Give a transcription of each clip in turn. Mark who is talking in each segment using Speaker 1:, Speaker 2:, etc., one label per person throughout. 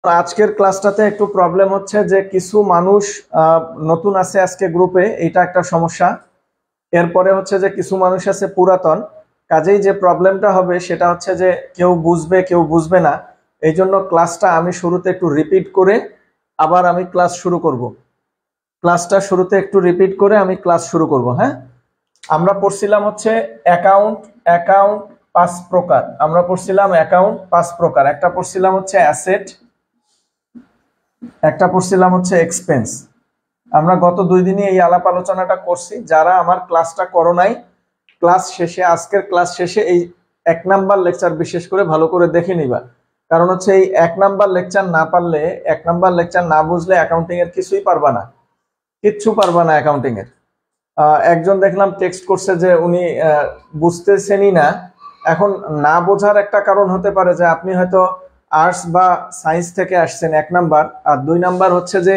Speaker 1: আজকের ক্লাসটাতে একটু প্রবলেম হচ্ছে যে কিছু মানুষ নতুন আছে আজকে গ্রুপে, এটা একটা সমস্যা। এরপরে হচ্ছে যে কিছু মানুষ আছে পুরাতন, কাজেই যে প্রবলেমটা হবে সেটা হচ্ছে যে কেউ বুঝবে কেউ বুঝবে না। এই জন্য ক্লাসটা আমি শুরুতে একটু রিপিট করে আবার আমি ক্লাস শুরু করব। ক্লাসটা শুরুতে একটু রিপিট করে আমি ক্লাস শুরু করব। হ্যাঁ, আমরা পড়ছিলাম হচ্ছে অ্যাকাউন্ট। অ্যাকাউন্ট 5 প্রকার আমরা পড়ছিলাম। অ্যাকাউন্ট 5 প্রকার, একটা পড়ছিলাম হচ্ছে অ্যাসেট, একটা পড়ছিলাম হচ্ছে এক্সপেন্স। আমরা গত 2 দিনই এই আলাপ আলোচনাটা করছি। যারা আমার ক্লাসটা করো নাই, ক্লাস শেষে, আজকের ক্লাস শেষে এই 1 নাম্বার লেকচার বিশেষ করে ভালো করে দেখে নিবা। কারণ হচ্ছে এই 1 নাম্বার লেকচার না পারলে, 1 নাম্বার লেকচার না বুঝলে অ্যাকাউন্টিং এর কিছুই পারবা না, কিচ্ছু পারবা না অ্যাকাউন্টিং এর। একজন দেখলাম টেক্সট করছে যে উনি বুঝতেছেনই না। এখন না বোঝার একটা কারণ হতে পারে যে আপনি হয়তো আর্টস বা সায়েন্স থেকে আসছেন, 1 নাম্বার। আর 2 নাম্বার হচ্ছে যে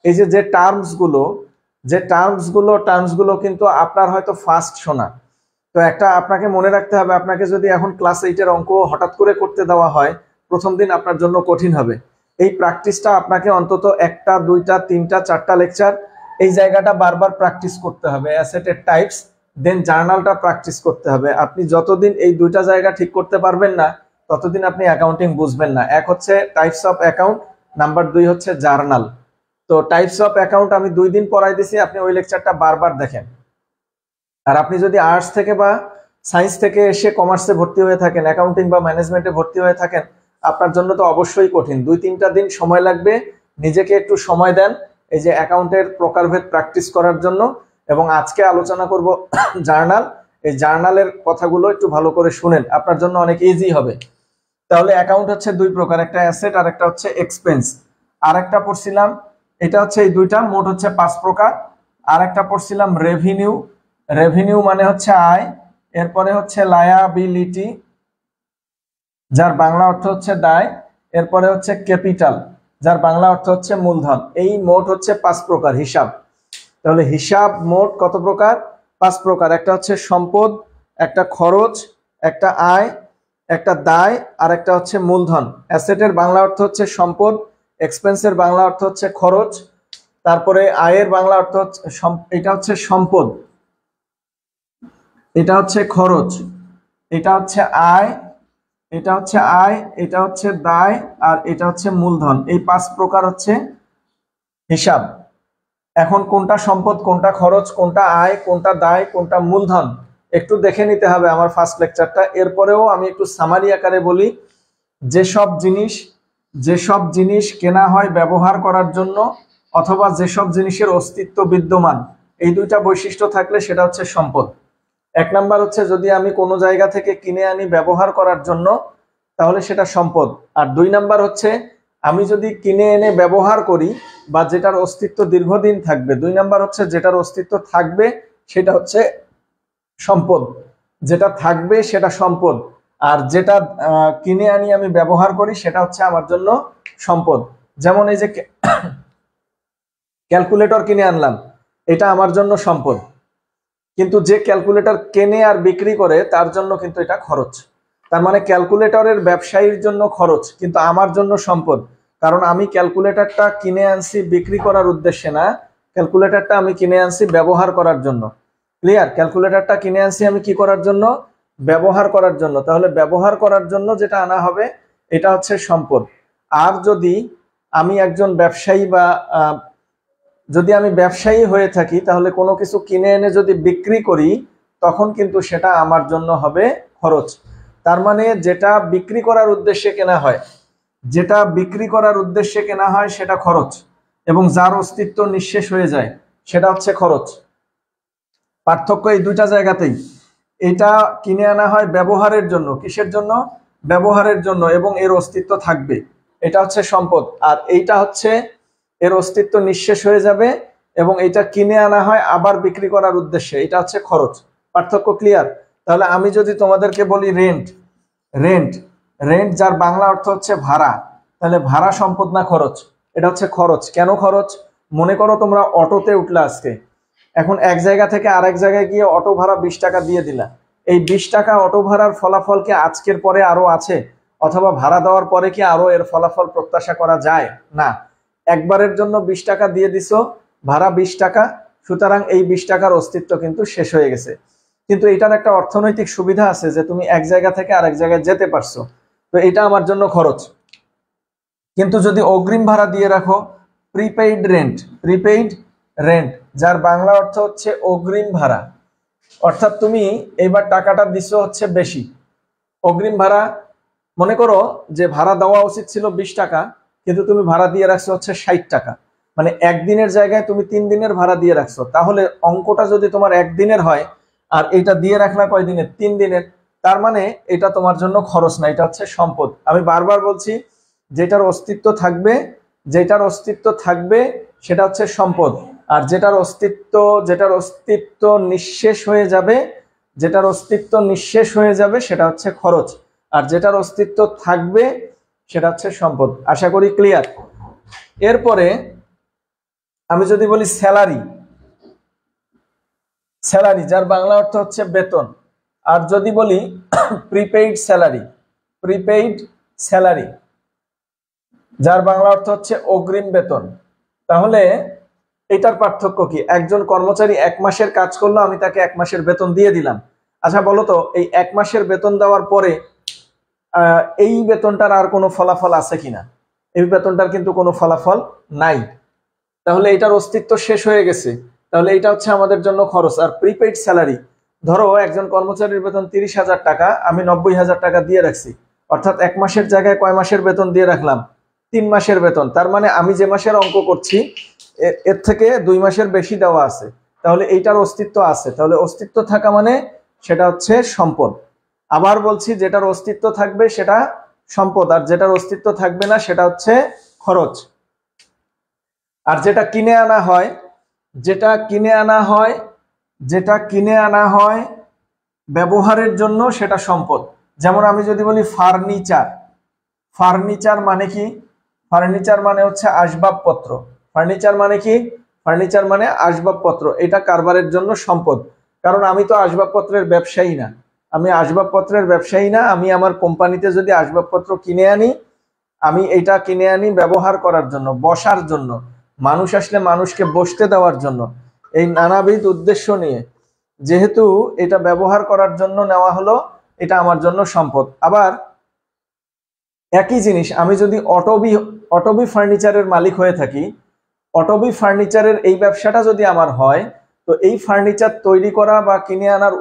Speaker 1: এই যে টার্মসগুলো কিন্তু আপনার হয়তো ফার্স্ট শোনা। তো একটা আপনাকে মনে রাখতে হবে, আপনাকে যদি এখন ক্লাস 8 এর অঙ্ক হঠাৎ করে করতে দেওয়া হয়, প্রথম দিন আপনার জন্য কঠিন হবে। এই প্র্যাকটিসটা আপনাকে অন্তত 1টা 2টা 3টা 4টা লেকচার এই জায়গাটা বারবার প্র্যাকটিস করতে হবে। অ্যাসেটের টাইপস, দেন জার্নালটা প্র্যাকটিস করতে হবে। আপনি যতদিন এই 2টা জায়গা ঠিক করতে পারবেন না, ততদিন আপনি অ্যাকাউন্টিং বুঝবেন না। এক হচ্ছে টাইপস অফ অ্যাকাউন্ট, নাম্বার 2 হচ্ছে জার্নাল। তো টাইপস অফ অ্যাকাউন্ট আমি 2 দিন পড়াই দিছি, আপনি ওই লেকচারটা বারবার দেখেন। আর আপনি যদি আর্টস থেকে বা সায়েন্স থেকে এসে কমার্সে ভর্তি হয়ে থাকেন, অ্যাকাউন্টিং বা ম্যানেজমেন্টে ভর্তি হয়ে থাকেন, আপনার জন্য তো অবশ্যই কঠিন। 2-3টা দিন সময় লাগবে, নিজেকে একটু সময় দেন এই যে অ্যাকাউন্টের প্রকারভেদ প্র্যাকটিস করার জন্য। এবং আজকে আলোচনা করব জার্নাল। এই জার্নালের কথাগুলো একটু ভালো করে শুনেন, আপনার জন্য অনেক ইজি হবে। তাহলে অ্যাকাউন্ট হচ্ছে 2 প্রকার, একটা অ্যাসেট আর একটা হচ্ছে এক্সপেন্স। আর একটা পড়ছিলাম, এটা হচ্ছে এই 2টা, মোট হচ্ছে 5 প্রকার। আর একটা পড়ছিলাম রেভিনিউ। রেভিনিউ মানে হচ্ছে আয়। এরপরে হচ্ছে লায়াবিলিটি, যার বাংলা অর্থ হচ্ছে দায়। এরপরে হচ্ছে ক্যাপিটাল, যার বাংলা অর্থ হচ্ছে মূলধন। এই মোট হচ্ছে 5 প্রকার হিসাব। তাহলে হিসাব মোট কত প্রকার? 5 প্রকার। একটা হচ্ছে সম্পদ, একটা খরচ, একটা আয়, একটা দায়, আর একটা হচ্ছে মূলধন। অ্যাসেটের বাংলা অর্থ হচ্ছে সম্পদ, এক্সপেন্সের বাংলা অর্থ হচ্ছে খরচ, তারপরে আয়ের বাংলা অর্থ হচ্ছে এটা হচ্ছে সম্পদ, এটা হচ্ছে খরচ, এটা হচ্ছে আয়, এটা হচ্ছে আয়, এটা হচ্ছে দায়, আর এটা হচ্ছে মূলধন। এই 5 প্রকার হচ্ছে হিসাব। এখন কোনটা সম্পদ, কোনটা খরচ, কোনটা আয়, কোনটা দায়, কোনটা মূলধন একটু দেখে নিতে হবে আমার ফার্স্ট লেকচারটা। এরপরেও আমি একটু সামারি আকারে বলি। যেসব জিনিস কেনা হয় ব্যবহার করার জন্য, অথবা যেসব জিনিসের অস্তিত্ব বিদ্যমান, এই 2টা বৈশিষ্ট্য থাকলে সেটা হচ্ছে সম্পদ। 1 নাম্বার হচ্ছে যদি আমি কোনো জায়গা থেকে কিনে আনি ব্যবহার করার জন্য, তাহলে সেটা সম্পদ। আর 2 নাম্বার হচ্ছে আমি যদি কিনে এনে ব্যবহার করি বা যেটার অস্তিত্ব দীর্ঘদিন থাকবে, 2 নাম্বার হচ্ছে যেটার অস্তিত্ব থাকবে সেটা হচ্ছে সম্পদ। যেটা থাকবে সেটা সম্পদ, আর যেটা কিনে আনি আমি ব্যবহার করি সেটা হচ্ছে আমার জন্য সম্পদ। যেমন এই যে ক্যালকুলেটর কিনে আনলাম, এটা আমার জন্য সম্পদ। কিন্তু যে ক্যালকুলেটর কেনে আর বিক্রি করে তার জন্য কিন্তু এটা খরচ। তার মানে ক্যালকুলেটরের ব্যবসায়ীর জন্য খরচ, কিন্তু আমার জন্য সম্পদ। কারণ আমি ক্যালকুলেটরটা কিনে আনছি বিক্রি করার উদ্দেশ্যে না, ক্যালকুলেটরটা আমি কিনে আনছি ব্যবহার করার জন্য। ক্লিয়ার? ক্যালকুলেটরটা কিনে আনছি আমি কি করার জন্য? ব্যবহার করার জন্য। তাহলে ব্যবহার করার জন্য যেটা আনা হবে এটা হচ্ছে সম্পদ। আর যদি আমি একজন ব্যবসায়ী বা যদি আমি ব্যবসায়ী হয়ে থাকি, তাহলে কোনো কিছু কিনে এনে যদি বিক্রি করি, তখন কিন্তু সেটা আমার জন্য হবে খরচ। তার মানে যেটা বিক্রি করার উদ্দেশ্যে কেনা হয়, যেটা বিক্রি করার উদ্দেশ্যে কেনা হয় সেটা খরচ, এবং যার অস্তিত্ব নিঃশেষ হয়ে যায় সেটা হচ্ছে খরচ। পার্থক্য এই 2টা জায়গাতেই। এটা কিনে আনা হয় ব্যবহারের জন্য। কিসের জন্য? ব্যবহারের জন্য, এবং এর অস্তিত্ব থাকবে, এটা হচ্ছে সম্পদ। আর এইটা হচ্ছে এর অস্তিত্ব নিঃশেষ হয়ে যাবে, এবং এটা কিনে আনা হয় আবার বিক্রি করার উদ্দেশ্যে, এটা হচ্ছে খরচ। পার্থক্য ক্লিয়ার? তাহলে আমি যদি তোমাদেরকে বলি রেন্ট, রেন্ট রেন্ট যার বাংলা অর্থ হচ্ছে ভাড়া, তাহলে ভাড়া সম্পদ না খরচ? এটা হচ্ছে খরচ। কেন খরচ? মনে করো তোমরা অটোতে উঠলে আজকে, এখন এক জায়গা থেকে আরেক জায়গায় গিয়ে অটো ভাড়া 20 টাকা দিয়ে দিলা। এই 20 টাকা অটো ভাড়ার ফলাফল কি আজকের পরে আরো আছে? অথবা ভাড়া দেওয়ার পরে কি আরো এর ফলাফল প্রত্যাশা করা যায়? না। একবারের জন্য 20 টাকা দিয়ে দিছো, ভাড়া 20 টাকা, সুতরাং এই 20 টাকার অস্তিত্ব কিন্তু শেষ হয়ে গেছে। কিন্তু এটার একটা অর্থনৈতিক সুবিধা আছে যে তুমি এক জায়গা থেকে আরেক জায়গায় যেতে পারছো, তো এটা আমার জন্য খরচ। কিন্তু যদি অগ্রিম ভাড়া দিয়ে রাখো, প্রিপেইড রেন্ট, যার বাংলা অর্থ হচ্ছে অগ্রিম ভাড়া, অর্থাৎ তুমি এইবার টাকাটা দিছো হচ্ছে বেশি। অগ্রিম ভাড়া, মনে করো যে ভাড়া দেওয়া উচিত ছিল 20 টাকা, কিন্তু তুমি ভাড়া দিয়ে রাখছো হচ্ছে 60 টাকা, মানে একদিনের জায়গায় তুমি 3 দিনের ভাড়া দিয়ে রাখছো। তাহলে অঙ্কটা যদি তোমার একদিনের হয় আর এটা দিয়ে রাখলা কয় দিনের? 3 দিনের, তার মানে এটা তোমার জন্য খরচ না, এটা হচ্ছে সম্পদ। আমি বারবার বলছি, যেটার অস্তিত্ব থাকবে সেটা হচ্ছে সম্পদ, আর যেটার অস্তিত্ব নিঃশেষ হয়ে যাবে সেটা হচ্ছে খরচ, আর যেটার অস্তিত্ব থাকবে সেটা হচ্ছে সম্পদ। আশা করি ক্লিয়ার। এরপরে আমি যদি বলি স্যালারি, যার বাংলা অর্থ হচ্ছে বেতন, আর যদি বলি প্রিপেইড স্যালারি, যার বাংলা অর্থ হচ্ছে অগ্রিম বেতন, তাহলে এটার পার্থক্য কি? একজন কর্মচারী 1 মাসের কাজ করলো, আমি তাকে 1 মাসের বেতন দিয়ে দিলাম। আচ্ছা বলো তো, এই 1 মাসের বেতন দেওয়ার পরে এই বেতনটার আর কোনো ফলাফল আছে কিনা? এই বেতনটার কিন্তু কোনো ফলাফল নাই, তাহলে এটার অস্তিত্ব শেষ হয়ে গেছে, তাহলে এটা হচ্ছে আমাদের জন্য খরচ। আর প্রিপেইড স্যালারি, ধরো একজন কর্মচারীর বেতন 30,000 টাকা, আমি 90,000 টাকা দিয়ে রাখছি, অর্থাৎ 1 মাসের জায়গায় কয় মাসের বেতন দিয়ে রাখলাম? 3 মাসের বেতন। তার মানে আমি যে মাসের অঙ্ক করছি এর থেকে 2 মাসের বেশি দেওয়া আছে, তাহলে এইটার অস্তিত্ব আছে, তাহলে অস্তিত্ব থাকা মানে সেটা হচ্ছে সম্পদ। আবার বলছি, যেটার অস্তিত্ব থাকবে সেটা সম্পদ, আর যেটার অস্তিত্ব থাকবে না সেটা হচ্ছে খরচ। আর যেটা কিনে আনা হয় ব্যবহারের জন্য সেটা সম্পদ। যেমন আমি যদি বলি ফার্নিচার মানে কি? ফার্নিচার মানে হচ্ছে আসবাবপত্র। ফার্নিচার মানে আসবাবপত্র, এটা কারবারের জন্য সম্পদ। কারণ আমি তো আসবাবপত্রের ব্যবসায়ী না, আমি আমার কোম্পানিতে যদি আসবাবপত্র কিনে আনি, আমি এটা কিনে আনি ব্যবহার করার জন্য, বসার জন্য, মানুষ আসলে মানুষকে বসতে দেওয়ার জন্য, এই নানাবিধ উদ্দেশ্য নিয়ে যেহেতু এটা ব্যবহার করার জন্য নেওয়া হলো, এটা আমার জন্য সম্পদ। আবার একই জিনিস আমি যদি অটোবি ফার্নিচারের মালিক হয়ে থাকি, অটোবি ফার্নিচারের এই ব্যবসাটা যদি আমার হয়, তো এই ফার্নিচার তৈরি করা বা কিনে আনার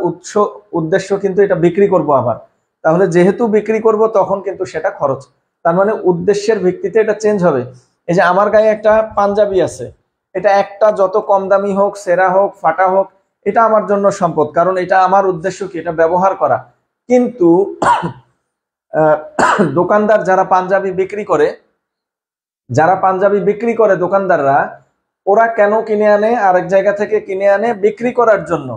Speaker 1: উদ্দেশ্য কিন্তু এটা বিক্রি করব আবার, তাহলে যেহেতু বিক্রি করব তখন কিন্তু সেটা খরচ। তার মানে উদ্দেশ্যের ভিত্তিতে এটা চেঞ্জ হবে। এই যে আমার গায়ে একটা পাঞ্জাবি আছে, এটা একটা যত কম দামি হোক, সেরা হোক, ফাটা হোক, এটা আমার জন্য সম্পদ, কারণ এটা আমার উদ্দেশ্য কি? এটা ব্যবহার করা। কিন্তু দোকানদার যারা পাঞ্জাবি বিক্রি করে দোকানদাররা, ওরা কেন কিনে আনে? আরেক জায়গা থেকে কিনে আনে বিক্রি করার জন্য,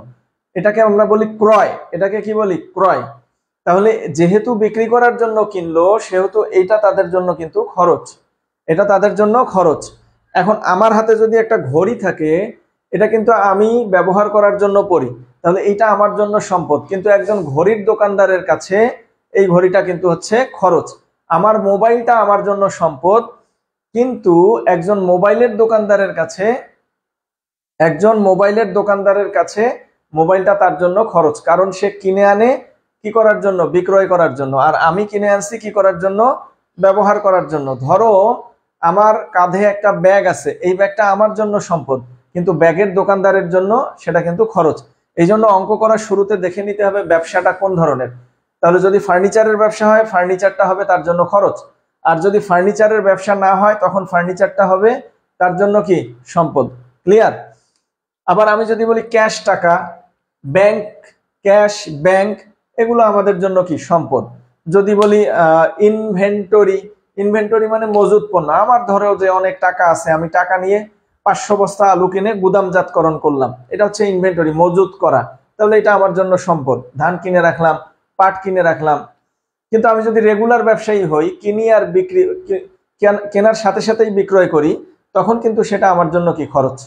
Speaker 1: এটাকে আমরা বলি ক্রয়। এটাকে কি বলি? ক্রয়। তাহলে যেহেতু বিক্রি করার জন্য কিনলো, সেহেতু এটা তাদের জন্য কিন্তু খরচ। এখন আমার হাতে যদি একটা ঘড়ি থাকে, এটা কিন্তু আমি ব্যবহার করার জন্য পরি, তাহলে এটা আমার জন্য সম্পদ। কিন্তু একজন ঘড়ির দোকানদারের কাছে এই ঘড়িটা কিন্তু হচ্ছে খরচ। আমার মোবাইলটা আমার জন্য সম্পদ, কিন্তু একজন মোবাইলের দোকানদারের কাছে মোবাইলটা তার জন্য খরচ, কারণ সে কিনে আনে কি করার জন্য? বিক্রয় করার জন্য। আর আমি কিনে আনছি কি করার জন্য? ব্যবহার করার জন্য। ধরো আমার কাঁধে একটা ব্যাগ আছে, এই ব্যাগটা আমার জন্য সম্পদ, কিন্তু ব্যাগের দোকানদারের জন্য সেটা কিন্তু খরচ। এই জন্য অঙ্ক করার শুরুতে দেখে নিতে হবে ব্যবসাটা কোন ধরনের। তাহলে যদি ফার্নিচারের ব্যবসা হয়, ফার্নিচারটা হবে তার জন্য খরচ, আর যদি ফার্নিচারের ব্যবসা না হয়, তখন ফার্নিচারটা হবে তার জন্য কি? সম্পদ। ক্লিয়ার? আবার আমি যদি বলি ক্যাশ টাকা, ব্যাংক, এগুলো আমাদের জন্য কি? সম্পদ। যদি বলি ইনভেন্টরি মানে মজুদ পণ্য। আমার ধরেও যে অনেক টাকা আছে, আমি টাকা নিয়ে 500 বস্তা আলু কিনে গুদামজাতকরণ করলাম, এটা হচ্ছে ইনভেন্টরি, মজুদ করা। তাহলে এটা আমার জন্য সম্পদ। ধান কিনে রাখলাম, পাট কিনে রাখলাম। কিন্তু আমি যদি রেগুলার ব্যবসায়ী হই, কেনার সাথে সাথেই বিক্রয় করি, তখন কিন্তু সেটা আমার জন্য কি? খরচ।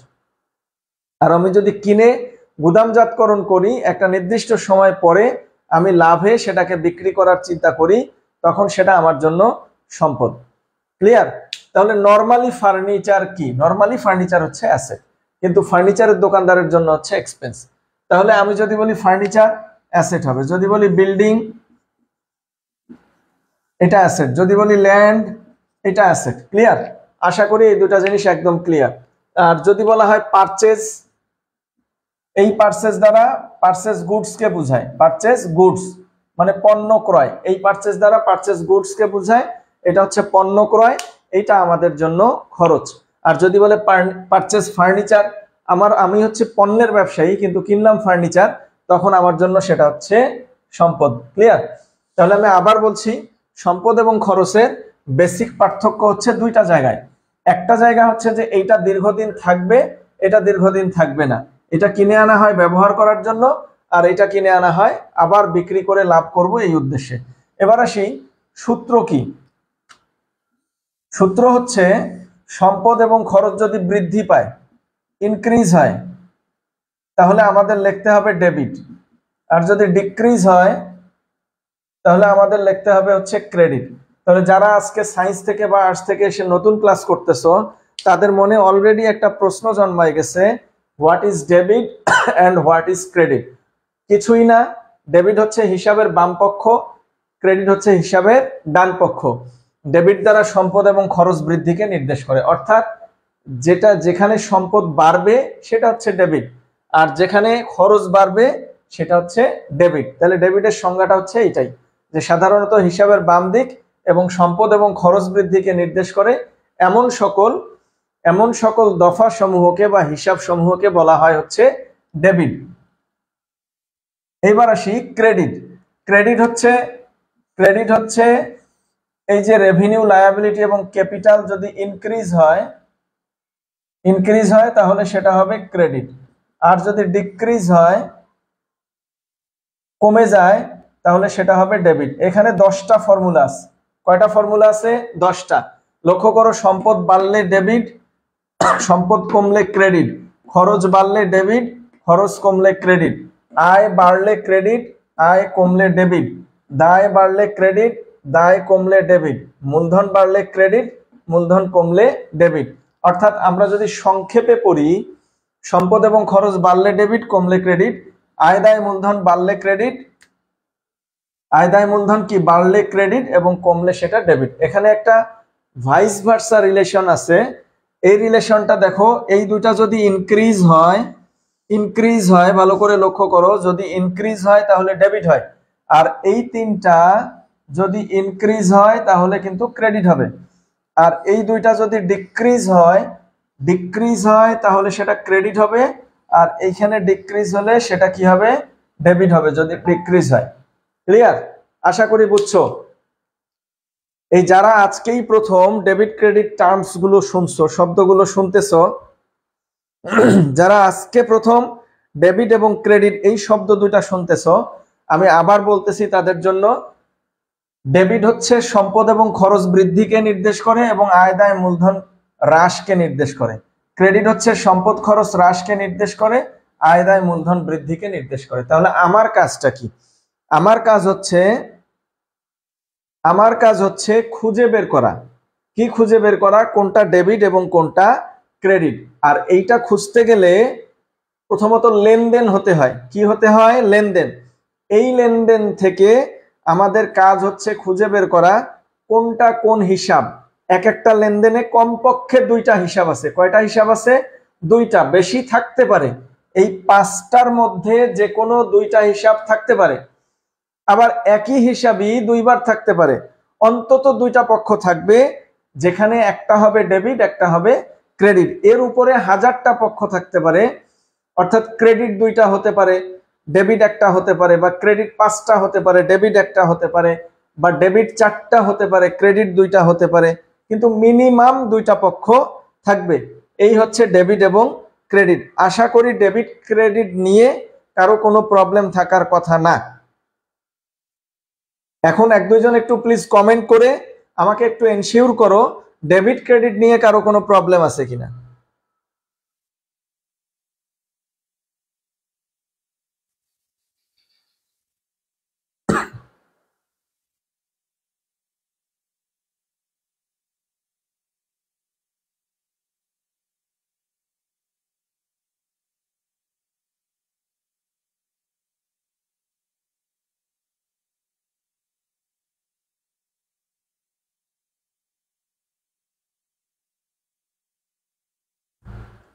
Speaker 1: আর আমি যদি কিনে গুদামজাতকরণ করি, একটা নির্দিষ্ট সময় পরে আমি লাভে সেটাকে বিক্রি করার চিন্তা করি, তখন সেটা আমার জন্য সম্পদ। ক্লিয়ার? তাহলে নরমালি ফার্নিচার কি? নরমালি ফার্নিচার হচ্ছে অ্যাসেট, কিন্তু ফার্নিচারের দোকানদারের জন্য হচ্ছে এক্সপেন্স। তাহলে আমি যদি বলি ফার্নিচার অ্যাসেট হবে, যদি বলি বিল্ডিং এটা অ্যাসেট, যদি বলি ল্যান্ড এটা অ্যাসেট। ক্লিয়ার? আশা করি এই দুটা জিনিস একদম ক্লিয়ার। আর যদি বলা হয় পারচেজ, এই পারচেজ দ্বারা পারচেজ গুডস কে বোঝায়, পারচেজ গুডস মানে পণ্য ক্রয়, এই পারচেজ দ্বারা পারচেজ গুডস কে বোঝায়, এটা হচ্ছে পণ্য ক্রয়, এইটা আমাদের জন্য খরচ। আর যদি বলে পারচেজ ফার্নিচার, আমি হচ্ছে পণ্যের ব্যবসায়ী কিন্তু কিনলাম ফার্নিচার, তখন আমার জন্য সেটা হচ্ছে সম্পদ। ক্লিয়ার? তাহলে আমি আবার বলছি, সম্পদ এবং খরচের বেসিক পার্থক্য হচ্ছে দুইটা জায়গায়। একটা জায়গা হচ্ছে যে এইটা দীর্ঘদিন থাকবে, এটা দীর্ঘদিন থাকবে না। এটা কিনে আনা হয় ব্যবহার করার জন্য, আর এটা কিনে আনা হয় আবার বিক্রি করে লাভ করব এই উদ্দেশ্যে। এবার আসি সূত্র কি। সূত্র হচ্ছে সম্পদ এবং খরচ যদি বৃদ্ধি পায়, ইনক্রিজ হয়, তাহলে আমাদের লিখতে হবে ডেবিট, আর যদি ডিক্রিজ হয় তাহলে আমাদের লিখতে হবে হচ্ছে ক্রেডিট। তাহলে যারা আজকে সায়েন্স থেকে বা আর্টস থেকে এসে নতুন ক্লাস করতেছো, তাদের মনে অলরেডি একটা প্রশ্ন জন্মায় গেছে, what is debit and what is credit. কিছুই না, ডেবিট হচ্ছে হিসাবের বাম পক্ষ, ক্রেডিট হচ্ছে হিসাবের ডান পক্ষ। ডেবিট দ্বারা সম্পদ এবং খরচ বৃদ্ধিকে নির্দেশ করে, অর্থাৎ যেখানে সম্পদ বাড়বে সেটা হচ্ছে ডেবিট, আর যেখানে খরচ বাড়বে সেটা হচ্ছে ডেবিট। তাহলে ডেবিটের সংজ্ঞাটা হচ্ছে এইটাই, যে সাধারণত হিসাবের বাম দিক এবং সম্পদ এবং খরচ বৃদ্ধিকে নির্দেশ করে এমন সকল দফা সমূহকে বা হিসাব সমূহকে বলা হয় হচ্ছে ডেবিট। এবার আসি ক্রেডিট। ক্রেডিট হচ্ছে এই যে রেভিনিউ, লায়াবিলিটি এবং ক্যাপিটাল যদি ইনক্রিজ হয় তাহলে সেটা হবে ক্রেডিট, আর যদি ডিক্রিজ হয়, কমে যায়, তাহলে সেটা হবে ডেবিট। এখানে 10টা ফর্মুলা আছে। কয়টা ফর্মুলা আছে? 10টা। লক্ষ্য করো, সম্পদ বাড়লে ডেবিট, সম্পদ কমলে ক্রেডিট, খরচ বাড়লে ডেবিট, খরচ কমলে ক্রেডিট, আয় বাড়লে ক্রেডিট, আয় কমলে ডেবিট, দায় বাড়লে ক্রেডিট, দায় কমলে ডেবিট, মূলধন বাড়লে ক্রেডিট, মূলধন কমলে ডেবিট। অর্থাৎ আমরা যদি সংক্ষেপে পড়ি, সম্পদ এবং খরচ বাড়লে ডেবিট, কমলে ক্রেডিট, আয় দায় মূলধন বাড়লে ক্রেডিট, আয় দায় মূলধন কি বাড়লে ক্রেডিট এবং কমলে সেটা ডেবিট। এখানে একটা ভাইস ভার্সা রিলেশন আছে, এই রিলেশনটা দেখো, এই দুইটা যদি ইনক্রিজ হয়, ভালো করে লক্ষ্য করো, যদি ইনক্রিজ হয় তাহলে ডেবিট হয়, আর এই তিনটা যদি ইনক্রিজ হয় তাহলে কিন্তু ক্রেডিট হবে, আর এই দুইটা যদি ডিক্রিজ হয় তাহলে সেটা ক্রেডিট হবে, আর এইখানে ডিক্রিজ হলে সেটা কি হবে? ডেবিট হবে যদি ডিক্রিজ হয়। ক্লিয়ার? আশা করি বুঝছো। এই যারা আজকেই প্রথম ডেবিট ক্রেডিট টার্মস গুলো শুনছো, শব্দগুলো শুনতেছো, যারা আজকে প্রথম ডেবিট এবং ক্রেডিট এই শব্দ দুইটা শুনতেছো, আমি আবার বলতেছি তাদের জন্য, ডেবিট হচ্ছে সম্পদ এবং খরচ বৃদ্ধিকে নির্দেশ করে এবং আয় দায় মূলধন হ্রাসকে নির্দেশ করে। ক্রেডিট হচ্ছে সম্পদ খরচ হ্রাসকে নির্দেশ করে, আয় দায় মূলধন বৃদ্ধিকে নির্দেশ করে। তাহলে আমার কাজটা কি? আমার কাজ হচ্ছে খুঁজে বের করা। কি খুঁজে বের করা? কোনটা ডেবিট এবং কোনটা ক্রেডিট। আর এইটা খুঁজতে গেলে প্রথমত লেনদেন হতে হয়। কি হতে হয়? লেনদেন। এই লেনদেন থেকে আমাদের কাজ হচ্ছে খুঁজে বের করা কোনটা কোন হিসাব। এক একটা লেনদেনে কমপক্ষে 2টা হিসাব আছে। কয়টা হিসাব আছে? 2টা, বেশি থাকতে পারে। এই 5টার মধ্যে যে কোনো 2টা হিসাব থাকতে পারে, আবার একই হিসাবই 2বার থাকতে পারে। অন্তত 2টা পক্ষ থাকবে, যেখানে একটা হবে ডেবিট, একটা হবে ক্রেডিট। এর উপরে 1000টা পক্ষ থাকতে পারে, অর্থাৎ ক্রেডিট 2টা হতে পারে, ডেবিট একটা হতে পারে, বা ক্রেডিট 5টা হতে পারে, ডেবিট একটা হতে পারে, বা ডেবিট 4টা হতে পারে, ক্রেডিট 2টা হতে পারে, কিন্তু মিনিমাম 2টা পক্ষ থাকবে। এই হচ্ছে ডেবিট এবং ক্রেডিট। আশা করি ডেবিট ক্রেডিট নিয়ে কারো কোনো প্রবলেম থাকার কথা না। এখন 1-2 জন একটু প্লিজ কমেন্ট করে আমাকে একটু এনশিওর করো ডেবিট ক্রেডিট নিয়ে কারো কোনো প্রবলেম আছে কিনা।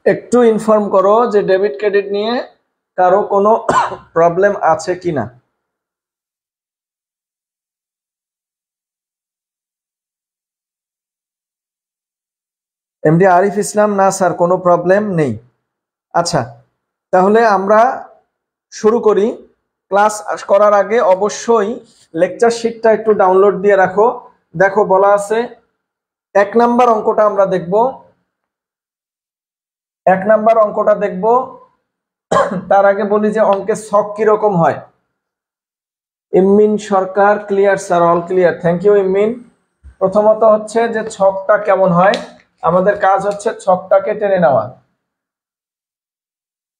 Speaker 1: একটু ইনফর্ম করো যে ডেবিট ক্রেডিট নিয়ে কারো কোনো প্রবলেম আছে কিনা। এমডি আরিফ ইসলাম, না স্যার কোনো প্রবলেম নেই। আচ্ছা, তাহলে আমরা শুরু করি। ক্লাস করার আগে অবশ্যই লেকচার শিটটা একটু ডাউনলোড দিয়ে রাখো। দেখো বলা আছে 1 নাম্বার অঙ্কটা আমরা দেখব। 1 নাম্বার অঙ্কটা দেখব, তার আগে বলি যে অঙ্কের ছক কিরকম হয়। Emin Sarkar, clear sir, all clear, thank you Emin. প্রথমত হচ্ছে যে ছকটা কেমন হয়, আমাদের কাজ হচ্ছে ছকটাকে টেনে নেওয়া।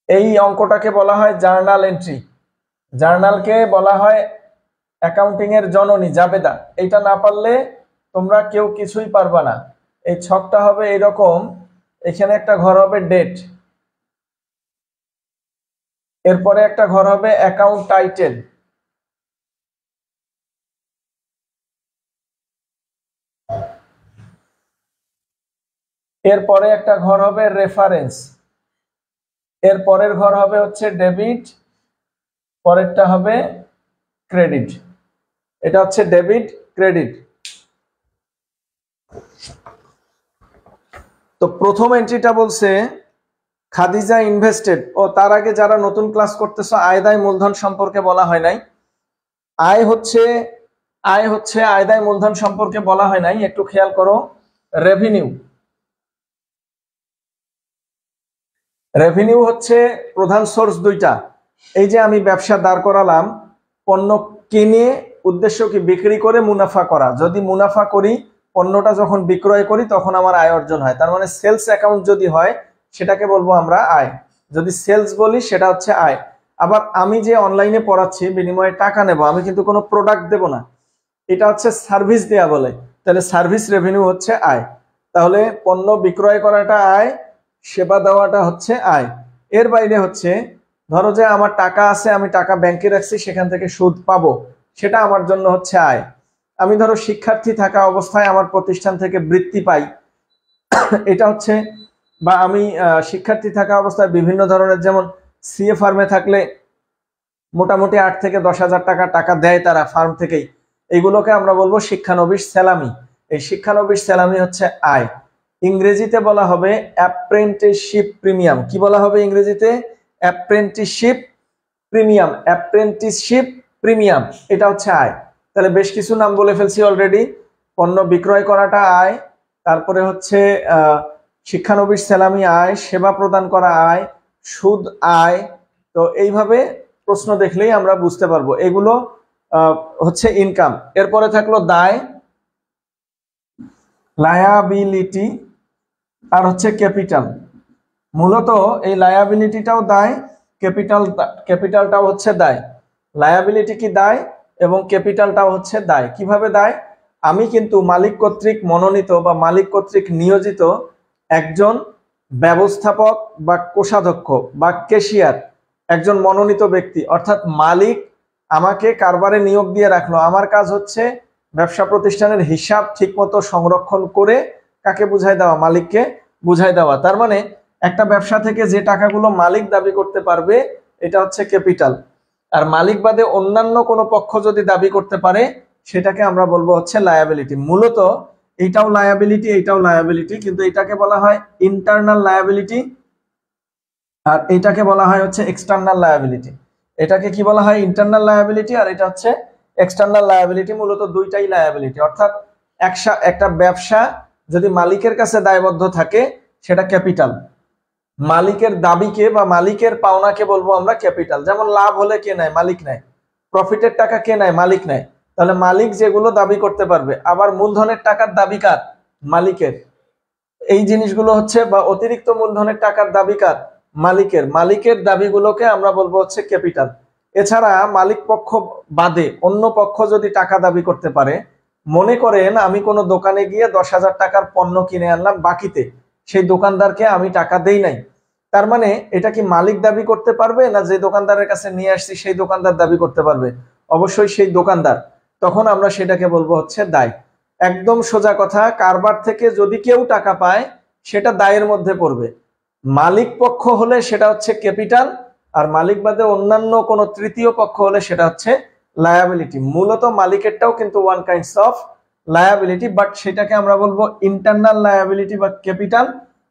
Speaker 1: এই অঙ্কটাকে বলা হয় জার্নাল এন্ট্রি। জার্নালকে বলা হয় অ্যাকাউন্টিং এর জননী, জাবেদা। এইটা না পারলে তোমরা কেউ কিছুই পারবা না। এই ছকটা হবে এইরকম, এখানে একটা ঘর হবে ডেট, এরপরে একটা ঘর হবে অ্যাকাউন্ট টাইটেল, এরপরে একটা ঘর হবে রেফারেন্স, এর পরের ঘর হবে হচ্ছে ডেবিট, পরেরটা হবে ক্রেডিট। এটা হচ্ছে ডেবিট ক্রেডিট। তো প্রথম এন্ট্রিটা বলছে খাদিজা ইনভেস্টেড। ও তার আগে যারা নতুন ক্লাস করতেছো, আয় দায় মূলধন সম্পর্কে বলা হয় নাই। আয় হচ্ছে আয় দায় মূলধন সম্পর্কে বলা হয় নাই, একটু খেয়াল করো। রেভিনিউ, রেভিনিউ হচ্ছে প্রধান সোর্স দুইটা। এই যে আমি ব্যবসা দাঁড় করালাম, পণ্য কিনে উদ্দেশ্য কি বিক্রি করে মুনাফা করা। যদি মুনাফা করি, পণ্যটা যখন বিক্রয় করি তখন আমার আয় অর্জন হয়। তার মানে সেলস অ্যাকাউন্ট যদি হয় সেটাকে বলবো আমরা আয়। যদি সেলস বলি সেটা হচ্ছে আয়। আবার আমি যে অনলাইনে পড়াচ্ছি, বিনিময়ে টাকা নেব, আমি কিন্তু কোনো প্রোডাক্ট দেব না, এটা হচ্ছে সার্ভিস দেয়া বলে। তাহলে সার্ভিস রেভিনিউ হচ্ছে আয়। তাহলে পণ্য বিক্রয় করাটা আয়, সেবা দেওয়াটা হচ্ছে আয়। এর বাইরে হচ্ছে ধরো যে আমার টাকা আছে, আমি টাকা ব্যাংকে রাখছি, সেখান থেকে সুদ পাবো, সেটা আমার জন্য হচ্ছে আয়। আমি ধরো শিক্ষার্থী থাকা অবস্থায় আমার প্রতিষ্ঠান থেকে বৃত্তি পাই, এটা হচ্ছে, বা আমি শিক্ষার্থী থাকা অবস্থায় বিভিন্ন ধরনের, যেমন সিএ ফার্মে থাকলে মোটামুটি 8 থেকে 10,000 টাকা দেয় তারা ফার্ম থেকেই, এইগুলোকে আমরা বলবো শিক্ষানবিশ স্যালামি। এই শিক্ষানবিশ স্যালামি হচ্ছে আয়। ইংরেজিতে বলা হবে অ্যাপ্রেন্টিসশিপ প্রিমিয়াম। কি বলা হবে ইংরেজিতে? Apprenticeship premium. অ্যাপ্রেন্টিসশিপ প্রিমিয়াম, এটা হচ্ছে আয়। তাহলে বেশ কিছু নাম বলে ফেলছি অলরেডি। পণ্য বিক্রয় করাটা আয়, তারপরে হচ্ছে শিক্ষানবিশ স্যালামি আয়, সেবা প্রদান করা আয়, সুদ আয়। তো এইভাবে প্রশ্ন দেখলেই আমরা বুঝতে পারবো এগুলো হচ্ছে ইনকাম। এরপরে থাকলো দায়, লায়াবিলিটি, আর হচ্ছে ক্যাপিটাল। মূলত এই লায়াবিলিটিটাও দায়, ক্যাপিটালটাও হচ্ছে দায়। লায়াবিলিটি কি দায় এবং ক্যাপিটালটাও হচ্ছে দায়। কিভাবে দায়? আমি কিন্তু মালিক কর্তৃক মনোনীত বা মালিক কর্তৃক নিয়োজিত একজন ব্যবস্থাপক বা কোষাধ্যক্ষ বা ক্যাশিয়ার, একজন মনোনীত ব্যক্তি। অর্থাৎ মালিক আমাকে কারবারে নিয়োগ দিয়ে রাখলো, আমার কাজ হচ্ছে ব্যবসা প্রতিষ্ঠানের হিসাব ঠিকমতো সংরক্ষণ করে কাকে বুঝাই দেওয়া? মালিককে বুঝাই দেওয়া। তার মানে একটা ব্যবসা থেকে যে টাকাগুলো মালিক দাবি করতে পারবে, এটা হচ্ছে ক্যাপিটাল। আর মালিক বাদে অন্যান্য কোনো পক্ষ যদি দাবি করতে পারে, সেটাকে আমরা বলবো হচ্ছে লায়াবিলিটি। মূলত এইটাও লায়াবিলিটি, এইটাও লায়াবিলিটি, কিন্তু এটাকে বলা হয় ইন্টারনাল লায়াবিলিটি আর এটাকে বলা হয় হচ্ছে এক্সটার্নাল লায়াবিলিটি। এটাকে কি বলা হয়? ইন্টারনাল লায়াবিলিটি, আর এটা হচ্ছে এক্সটার্নাল লায়াবিলিটি। মূলত দুইটাই লায়াবিলিটি। অর্থাৎ একটা ব্যবসা যদি মালিকের কাছে দায়বদ্ধ থাকে, সেটা ক্যাপিটাল। মালিকের দাবিকে বা মালিকের পাওনাকে বলবো আমরা ক্যাপিটাল। যেমন লাভ হলে কে নেয়? মালিক নেয়। প্রফিটের টাকা কে নেয়? মালিক নেয়। তাহলে মালিক যেগুলো দাবি করতে পারবে। আবার মূলধনের টাকার দাবি কার? মালিকের। এই জিনিসগুলো হচ্ছে, বা অতিরিক্ত মূলধনের টাকার দাবি কার? মালিকের। মালিকের দাবিগুলোকে আমরা বলবো হচ্ছে ক্যাপিটাল। এছাড়া মালিক পক্ষ বাদে অন্য পক্ষ যদি টাকা দাবি করতে পারে, মনে করেন আমি কোনো দোকানে গিয়ে 10,000 টাকার পণ্য কিনে আনলাম বাকিতে, সেই দোকানদারকে আমি টাকা দেই নাই, তার মানে এটা কি মালিক দাবি করতে পারবে, না যে দোকানদারের কাছে নিয়ে আসছি সেই দোকানদার দাবি করতে পারবে? অবশ্যই সেই দোকানদার। তখন আমরা সেটাকে বলবো হচ্ছে দায়। একদম সোজা কথা, কারবার থেকে যদি কেউ টাকা পায়, সেটা দায়ের মধ্যে পড়বে। মালিক পক্ষ হলে সেটা হচ্ছে ক্যাপিটাল, আর মালিক বাদে অন্যান্য কোনো তৃতীয় পক্ষ হলে সেটা হচ্ছে লায়াবিলিটি। মূলত মালিকেরটাও কিন্তু one kinds of liability, but সেটাকে আমরা বলবো ইন্টারনাল লায়াবিলিটি বা ক্যাপিটাল,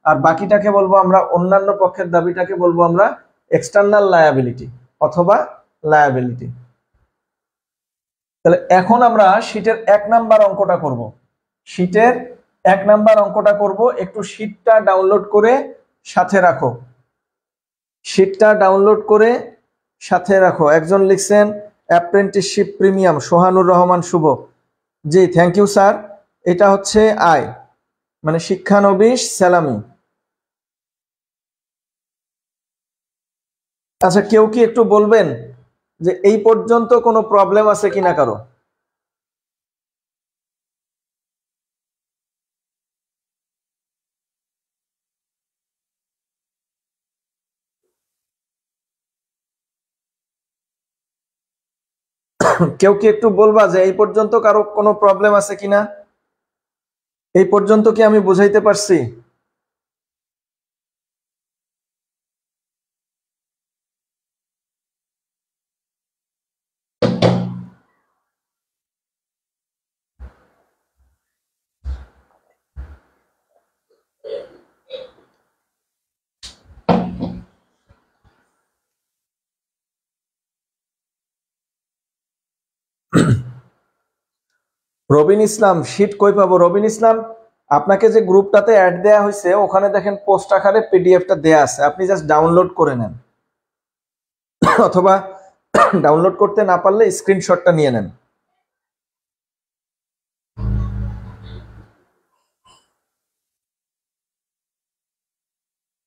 Speaker 1: আর বাকিটাকে বলবো আমরা, অন্যান্য পক্ষের দাবিটাকে বলবো আমরা এক্সটার্নাল লায়াবিলিটি অথবা লায়াবিলিটি। তাহলে এখন আমরা শীটের 1 নাম্বার অঙ্কটা করব। শীটের 1 নাম্বার অঙ্কটা করব। একটু শীটটা ডাউনলোড করে সাথে রাখো, শীটটা ডাউনলোড করে সাথে রাখো। একজন লিখছেন অ্যাপ্রেন্টিসশিপ প্রিমিয়াম, সোহানুর রহমান শুভ। জি থ্যাংক ইউ স্যার। এটা হচ্ছে আয়, মানে শিক্ষানবিশ স্যালামি। আচ্ছা, কেউ কি একটু বলবেন যে এই পর্যন্ত কোনো প্রবলেম আছে কিনা কারো? কেউ কি একটু বলবা যে এই পর্যন্ত কারো কোনো প্রবলেম আছে কিনা? এই পর্যন্ত কি আমি বুঝাইতে পারছি? রবিন ইসলাম, শীট কই পাবো? রবিন ইসলাম, আপনাকে যে গ্রুপটাতে অ্যাড দেয়া হয়েছে ওখানে দেখেন পোস্ট আকারে পিডিএফটা দেয়া আছে, আপনি জাস্ট ডাউনলোড করে নেন, অথবা ডাউনলোড করতে না পারলে স্ক্রিনশটটা নিয়ে নেন।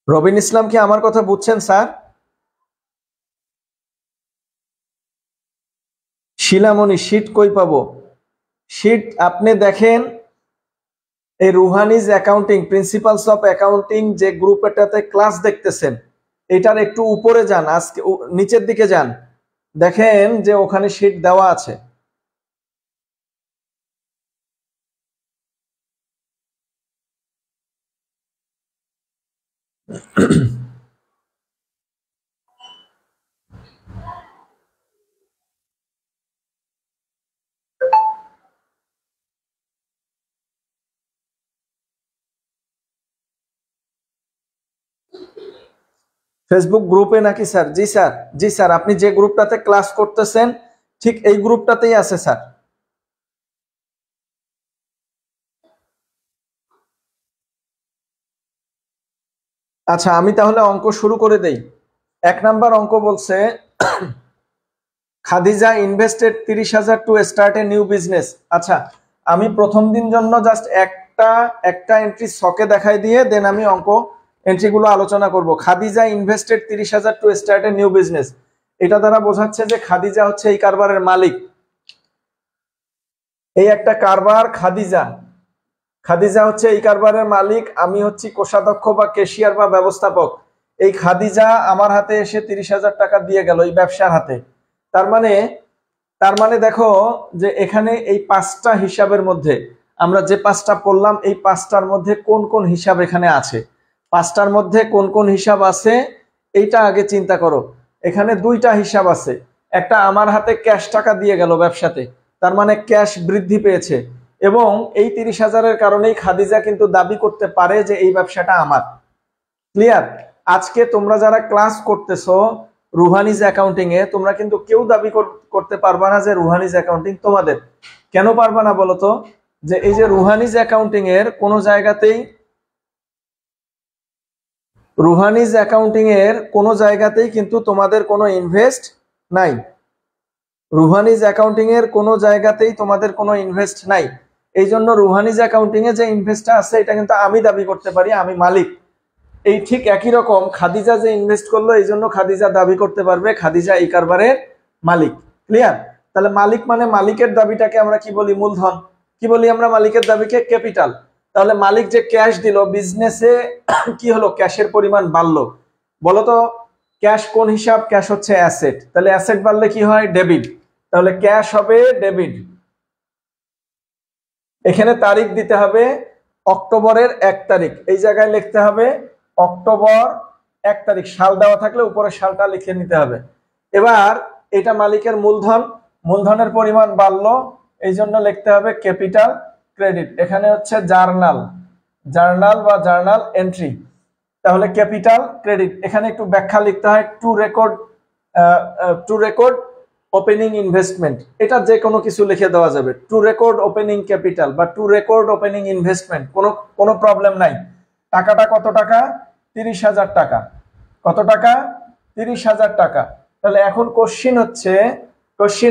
Speaker 1: রবিন ইসলাম কি আমার কথা বুঝছেন স্যার? শিলামণি, শীট কই পাবো? শীট আপনি দেখেন এই রুহানিজ অ্যাকাউন্টিং, প্রিন্সিপালস অফ অ্যাকাউন্টিং যে গ্রুপটাতে ক্লাস দেখতেছেন, এটার একটু উপরে যান, আজকে নিচের দিকে যান, দেখেন যে ওখানে শীট দেওয়া আছে। ফেসবুক গ্রুপে নাকি স্যার? জি স্যার, জি স্যার, আপনি যে গ্রুপটাতে ক্লাস করতেছেন ঠিক এই গ্রুপটাতেই আছে স্যার। আচ্ছা, আমি তাহলে অঙ্ক শুরু করে দেই। 1 নাম্বার অঙ্ক বলছে Khadija invested 30,000 to start a new business. আচ্ছা, আমি প্রথম দিন জন্য জাস্ট একটা এন্ট্রি ছকে দেখাই দিয়ে দেন আমি অঙ্ক এন্ট্রিগুলো আলোচনা করব। Khadija invested 30,000 to start a new business, এটা দ্বারা বোঝাচ্ছে যে খাদিজা হচ্ছে এই কারবারের মালিক। এই একটা কারবার, খাদিজা, খাদিজা হচ্ছে এই কারবারের মালিক, আমি হচ্ছি কোষাধ্যক্ষ বা ক্যাশিয়ার বা ব্যবস্থাপক। এই খাদিজা আমার হাতে এসে 30,000 টাকা দিয়ে গেল এই ব্যবসার হাতে। তার মানে দেখো যে এখানে এই 5টা হিসাবের মধ্যে আমরা যে 5টা পড়লাম, এই 5টার মধ্যে কোন কোন হিসাব এখানে আছে, 5টার মধ্যে কোন কোন হিসাব আছে এইটা আগে চিন্তা করো। এখানে 2টা হিসাব আছে, একটা আমার হাতে ক্যাশ টাকা দিয়ে গেল ব্যবসাতে, তার মানে ক্যাশ বৃদ্ধি পেয়েছে, এবং এই 30,000-এর কারণেই খাদিজা কিন্তু দাবি করতে পারে যে এই ব্যবসাটা আমার। ক্লিয়ার? আজকে তোমরা যারা ক্লাস করতেছো রুহানিজ অ্যাকাউন্টিং এ, তোমরা কিন্তু কেউ দাবি করতে পারবা না যে রুহানিজ অ্যাকাউন্টিং তোমাদের। কেন পারবা না বলো তো? যে এই যে রুহানিজ অ্যাকাউন্টিং এর কোনো জায়গাতেই, রুহানিজ অ্যাকাউন্টিং এর কোনো জায়গাতেই কিন্তু তোমাদের কোনো ইনভেস্ট নাই। রুহানিজ অ্যাকাউন্টিং এর কোনো জায়গাতেই তোমাদের কোনো ইনভেস্ট নাই। এই জন্য রুহানিজ অ্যাকাউন্টিং এ যে ইনভেস্টটা আছে এটা কিন্তু আমি দাবি করতে পারি, আমি মালিক। এই ঠিক একই রকম খাদিজা যে ইনভেস্ট করলো এই জন্য খাদিজা দাবি করতে পারবে খাদিজা এই কারবারের মালিক। ক্লিয়ার? তাহলে মালিক মানে মালিকের দাবিটাকে আমরা কি বলি? মূলধন। কি বলি আমরা মালিকের দাবিকে? ক্যাপিটাল। তাহলে মালিক যে ক্যাশ দিল বিজনেসে, কি হলো? ক্যাশের পরিমাণ বাড়লো। বলতো ক্যাশ কোন হিসাব? ক্যাশ হচ্ছে অ্যাসেট, তাহলে অ্যাসেট বাড়লে কি হয়? ডেবিট। তাহলে ক্যাশ হবে ডেবিট। এখানে তারিখ দিতে হবে অক্টোবরের 1 তারিখ, এই জায়গায় লিখতে হবে অক্টোবর 1 তারিখ, সাল দেওয়া থাকলে উপরে সালটা লিখে নিতে হবে। এবার এটা মালিকের মূলধন, মূলধনের পরিমাণ বাড়লো, এই জন্য লিখতে হবে ক্যাপিটাল ক্রেডিট। এখানে হচ্ছে জার্নাল, জার্নাল বা জার্নাল এন্ট্রি, তাহলে ক্যাপিটাল ক্রেডিট। এখানে একটু ব্যাখ্যা লিখতে হয়, টু রেকর্ড ওপেনিং ইনভেস্টমেন্ট, এটা যে কোনো কিছু লিখে দেওয়া যাবে, টু রেকর্ড ওপেনিং ক্যাপিটাল বা টু রেকর্ড ওপেনিং ইনভেস্টমেন্ট, কোনো প্রবলেম নাই। টাকাটা কত টাকা? 30,000 টাকা। কত টাকা? 30,000 টাকা। তাহলে এখন কোশ্চিন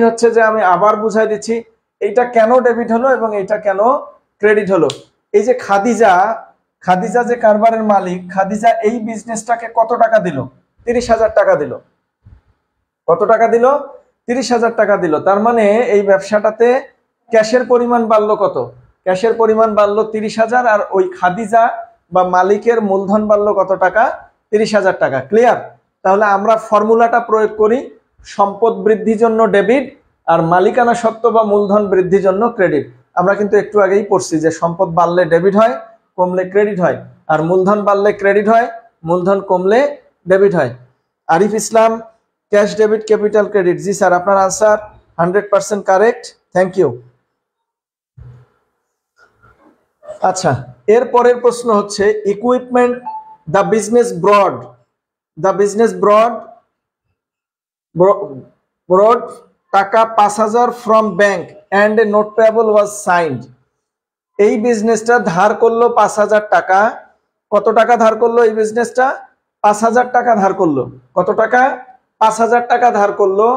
Speaker 1: হচ্ছে যে আমি আবার বুঝাই দিচ্ছি, এইটা কেন ডেবিট হলো এবং এইটা কেন ক্রেডিট হলো। এই যে খাদিজা যে কারবারের মালিক, খাদিজা এই বিজনেসটাকে কত টাকা দিল? 30,000 টাকা দিল। কত টাকা দিল? 30,000 টাকা দিল। তার মানে এই ব্যবসাটাতে ক্যাশের পরিমাণ বাড়লো কত? ক্যাশের পরিমাণ বাড়লো 30,000, আর ওই খাদিজা বা মালিকের মূলধন বাড়লো কত টাকা? 30,000 টাকা। ক্লিয়ার? তাহলে আমরা ফর্মুলাটা প্রয়োগ করি, সম্পদ বৃদ্ধির জন্য ডেবিট আর মালিকানা সত্ত্ব বা মূলধন বৃদ্ধির জন্য ক্রেডিট। আমরা কিন্তু একটু আগেই পড়ছি যে সম্পদ বাড়লে ডেবিট হয়, কমলে ক্রেডিট হয়, আর মূলধন বাড়লে ক্রেডিট হয়, মূলধন কমলে ডেবিট হয়। আরিফ ইসলাম, ক্যাশ ডেবিট ক্যাপিটাল ক্রেডিট। জি স্যার, আপনার আনসার 100% কারেক্ট, থ্যাংক ইউ। আচ্ছা, এর পরের প্রশ্ন হচ্ছে ইকুইপমেন্ট দ্য বিজনেস ব্রড টাকা 5,000 from bank and a note payable was signed. এই বিজনেসটা ধার করলো 5,000 টাকা। কত টাকা ধার করলো এই বিজনেসটা? 5,000 টাকা ধার করলো। কত টাকা? 5,000 টাকা ধার করলো।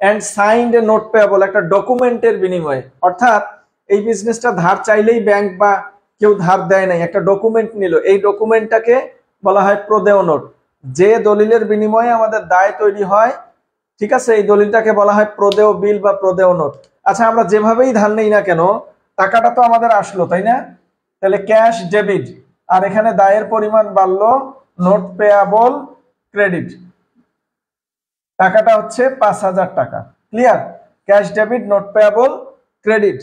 Speaker 1: And signed a note payable, একটা ডকুমেন্টের বিনিময়ে। অর্থাৎ এই বিজনেসটা ধার চাইলেই ব্যাংক বা কেউ ধার দেয় নাই, একটা ডকুমেন্ট নিল। এই ডকুমেন্টটাকে বলা হয় প্রদেয় নোট। যে দলিলের বিনিময়ে আমাদের দায় তৈরি হয়, ঠিক আছে, এই দলিলটাকে বলা হয় প্রদেয় বিল বা প্রদেয় নোট। আচ্ছা, আমরা যেভাবেই ধার নেই না কেন, টাকাটা তো আমাদের আসলো, তাই না? তাহলে ক্যাশ ডেবিট, আর এখানে দায়ের পরিমাণ বাড়লো, নোট পেয়াবল ক্রেডিট। টাকাটা হচ্ছে 5,000 টাকা। Clear? Cash debit, note payable credit.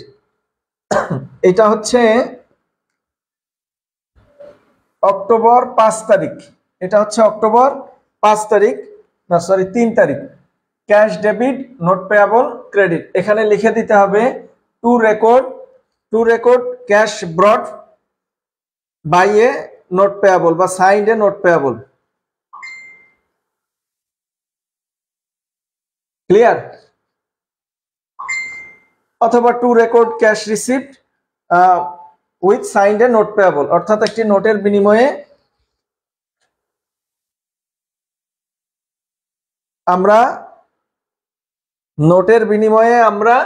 Speaker 1: এটা হচ্ছে অক্টোবর 5 তারিখ। এটা হচ্ছে অক্টোবর 5 তারিখ, না সরি 3 তারিখ। Cash debit, note payable credit. এখানে লিখে দিতে হবে to record cash brought by a note payable বা signed a note payable. Clear? অথবা to record cash receipt with signed a note payable, অর্থাৎ একটি নোটের বিনিময়ে আমরা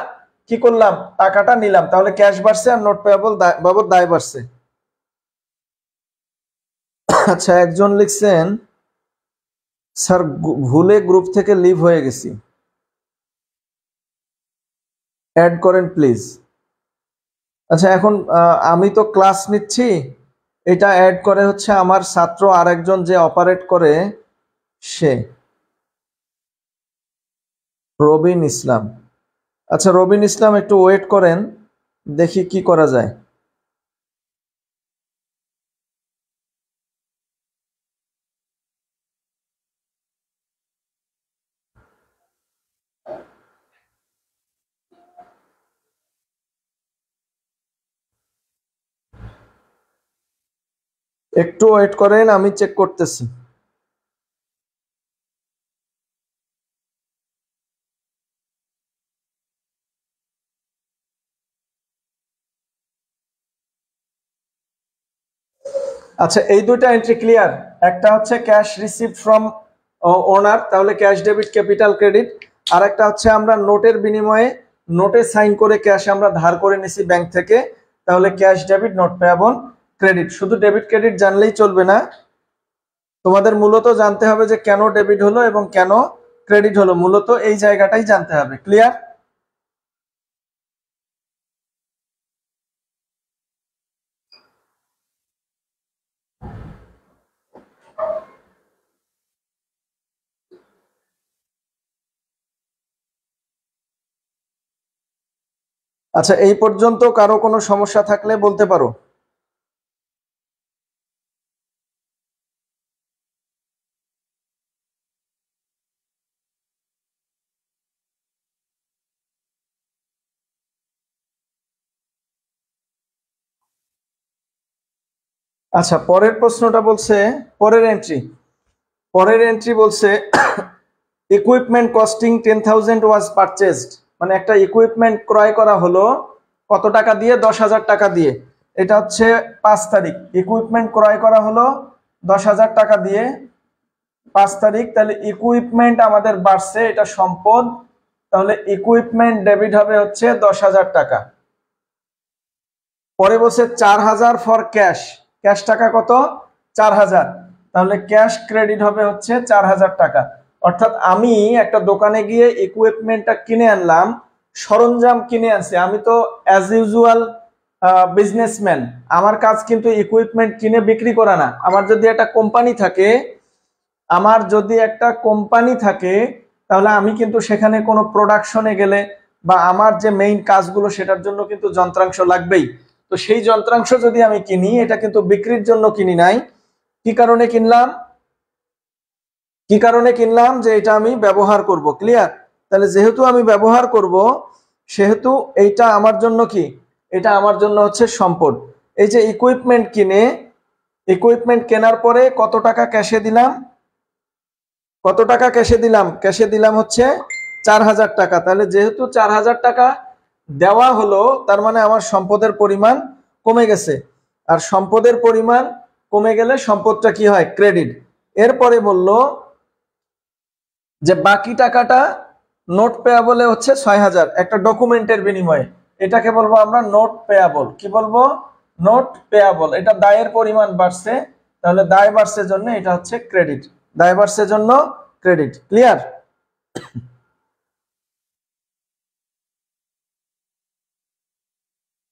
Speaker 1: কি করলাম? টাকাটা নিলাম। তাহলে ক্যাশ বাড়ছে আর নোট পেয়াবল বাবদ দায় বাড়ছে। আচ্ছা, একজন লিখছেন স্যার ভুলে গ্রুপ থেকে লিভ হয়ে গেছি, অ্যাড করেন প্লিজ। আচ্ছা, এখন আমি তো ক্লাস নিচ্ছি, এটা অ্যাড করে হচ্ছে আমার ছাত্র আরেকজন যে অপারেট করে, সে রবিন ইসলাম। আচ্ছা রবিন ইসলাম, একটু ওয়েট করেন, দেখি কি করা যায়। একটু ওয়েট করেন, আমি চেক করতেছি। আচ্ছা, এই দুইটা এন্ট্রি ক্লিয়ার। একটা হচ্ছে ক্যাশ রিসিভড ফ্রম ওনার, তাহলে ক্যাশ ডেবিট ক্যাপিটাল ক্রেডিট। আর একটা হচ্ছে আমরা নোটের বিনিময়ে নোটে সাইন করে ক্যাশ আমরা ধার করে নিছি ব্যাংক থেকে, তাহলে cash debit, note payable credit. শুধু ডেবিট ক্রেডিট জানলেই চলবে না, তোমাদের মূলত জানতে হবে যে কেন ডেবিট হলো এবং কেন ক্রেডিট হলো, মূলত এই জায়গাটাই জানতে হবে। ক্লিয়ার? আচ্ছা, এই পর্যন্ত কারো কোনো সমস্যা থাকলে বলতে পারো। আচ্ছা, পরের প্রশ্নটা বলছে, পরের এন্ট্রি বলছে ইকুইপমেন্ট কস্টিং 10,000 ওয়াজ পারচেজড, মানে একটা ইকুইপমেন্ট ক্রয় করা হলো কত টাকা দিয়ে? 10,000 টাকা দিয়ে। এটা হচ্ছে 5 তারিখ, ইকুইপমেন্ট ক্রয় করা হলো 10,000 টাকা দিয়ে 5 তারিখ। তাহলে ইকুইপমেন্ট আমাদের বাড়ছে, এটা সম্পদ, তাহলে ইকুইপমেন্ট ডেবিট হবে হচ্ছে 10,000 টাকা। পরে বলছে 4,000 ফর ক্যাশ, ক্যাশ টাকা কত? 4,000, তাহলে ক্যাশ ক্রেডিট হবে হচ্ছে 4,000 টাকা। অর্থাৎ আমি একটা দোকানে গিয়ে ইকুইপমেন্টটা কিনে আনলাম, সরঞ্জাম কিনে আনছি, আমি তো অ্যাজ ইউজুয়াল বিজনেসম্যান, আমার কাজ কিন্তু ইকুইপমেন্ট কিনে বিক্রি করা না। আমার যদি একটা কোম্পানি থাকে তাহলে আমি কিন্তু সেখানে কোনো প্রোডাকশনে গেলে বা আমার যে মেইন কাজগুলো সেটার জন্য কিন্তু যন্ত্রাংশ লাগবেই। তো সেই যন্ত্রাংশ যদি আমি কিনি, এটা কিন্তু বিক্রির জন্য কিনি নাই। কি কারণে কিনলাম? যে এটা আমি ব্যবহার করব। ক্লিয়ার? তাহলে যেহেতু আমি ব্যবহার করব, সেহেতু এইটা আমার জন্য কি? এটা আমার জন্য হচ্ছে সম্পদ। এই যে ইকুইপমেন্ট কেনার পরে কত টাকা ক্যাশে দিলাম? ক্যাশে দিলাম হচ্ছে 4,000 টাকা। তাহলে যেহেতু 4,000 টাকা দেওয়া হলো, তার মানে আমার সম্পদের পরিমাণ কমে গেছে, আর সম্পদের পরিমাণ কমে গেলে সম্পদটা কি হয়? ক্রেডিট। এরপরে বলল যে বাকি টাকাটা নোট পেয়াবলে হচ্ছে 6,000, একটা ডকুমেন্টের বিনিময়ে। এটাকে বলবো আমরা নোট পেয়াবল। কি বলবো? Note payable. এটা দায়ের পরিমাণ বাড়ছে, তাহলে দায় বাড়ছে জন্য এটা হচ্ছে ক্রেডিট, দায় বাড়ছে জন্য ক্রেডিট। ক্লিয়ার?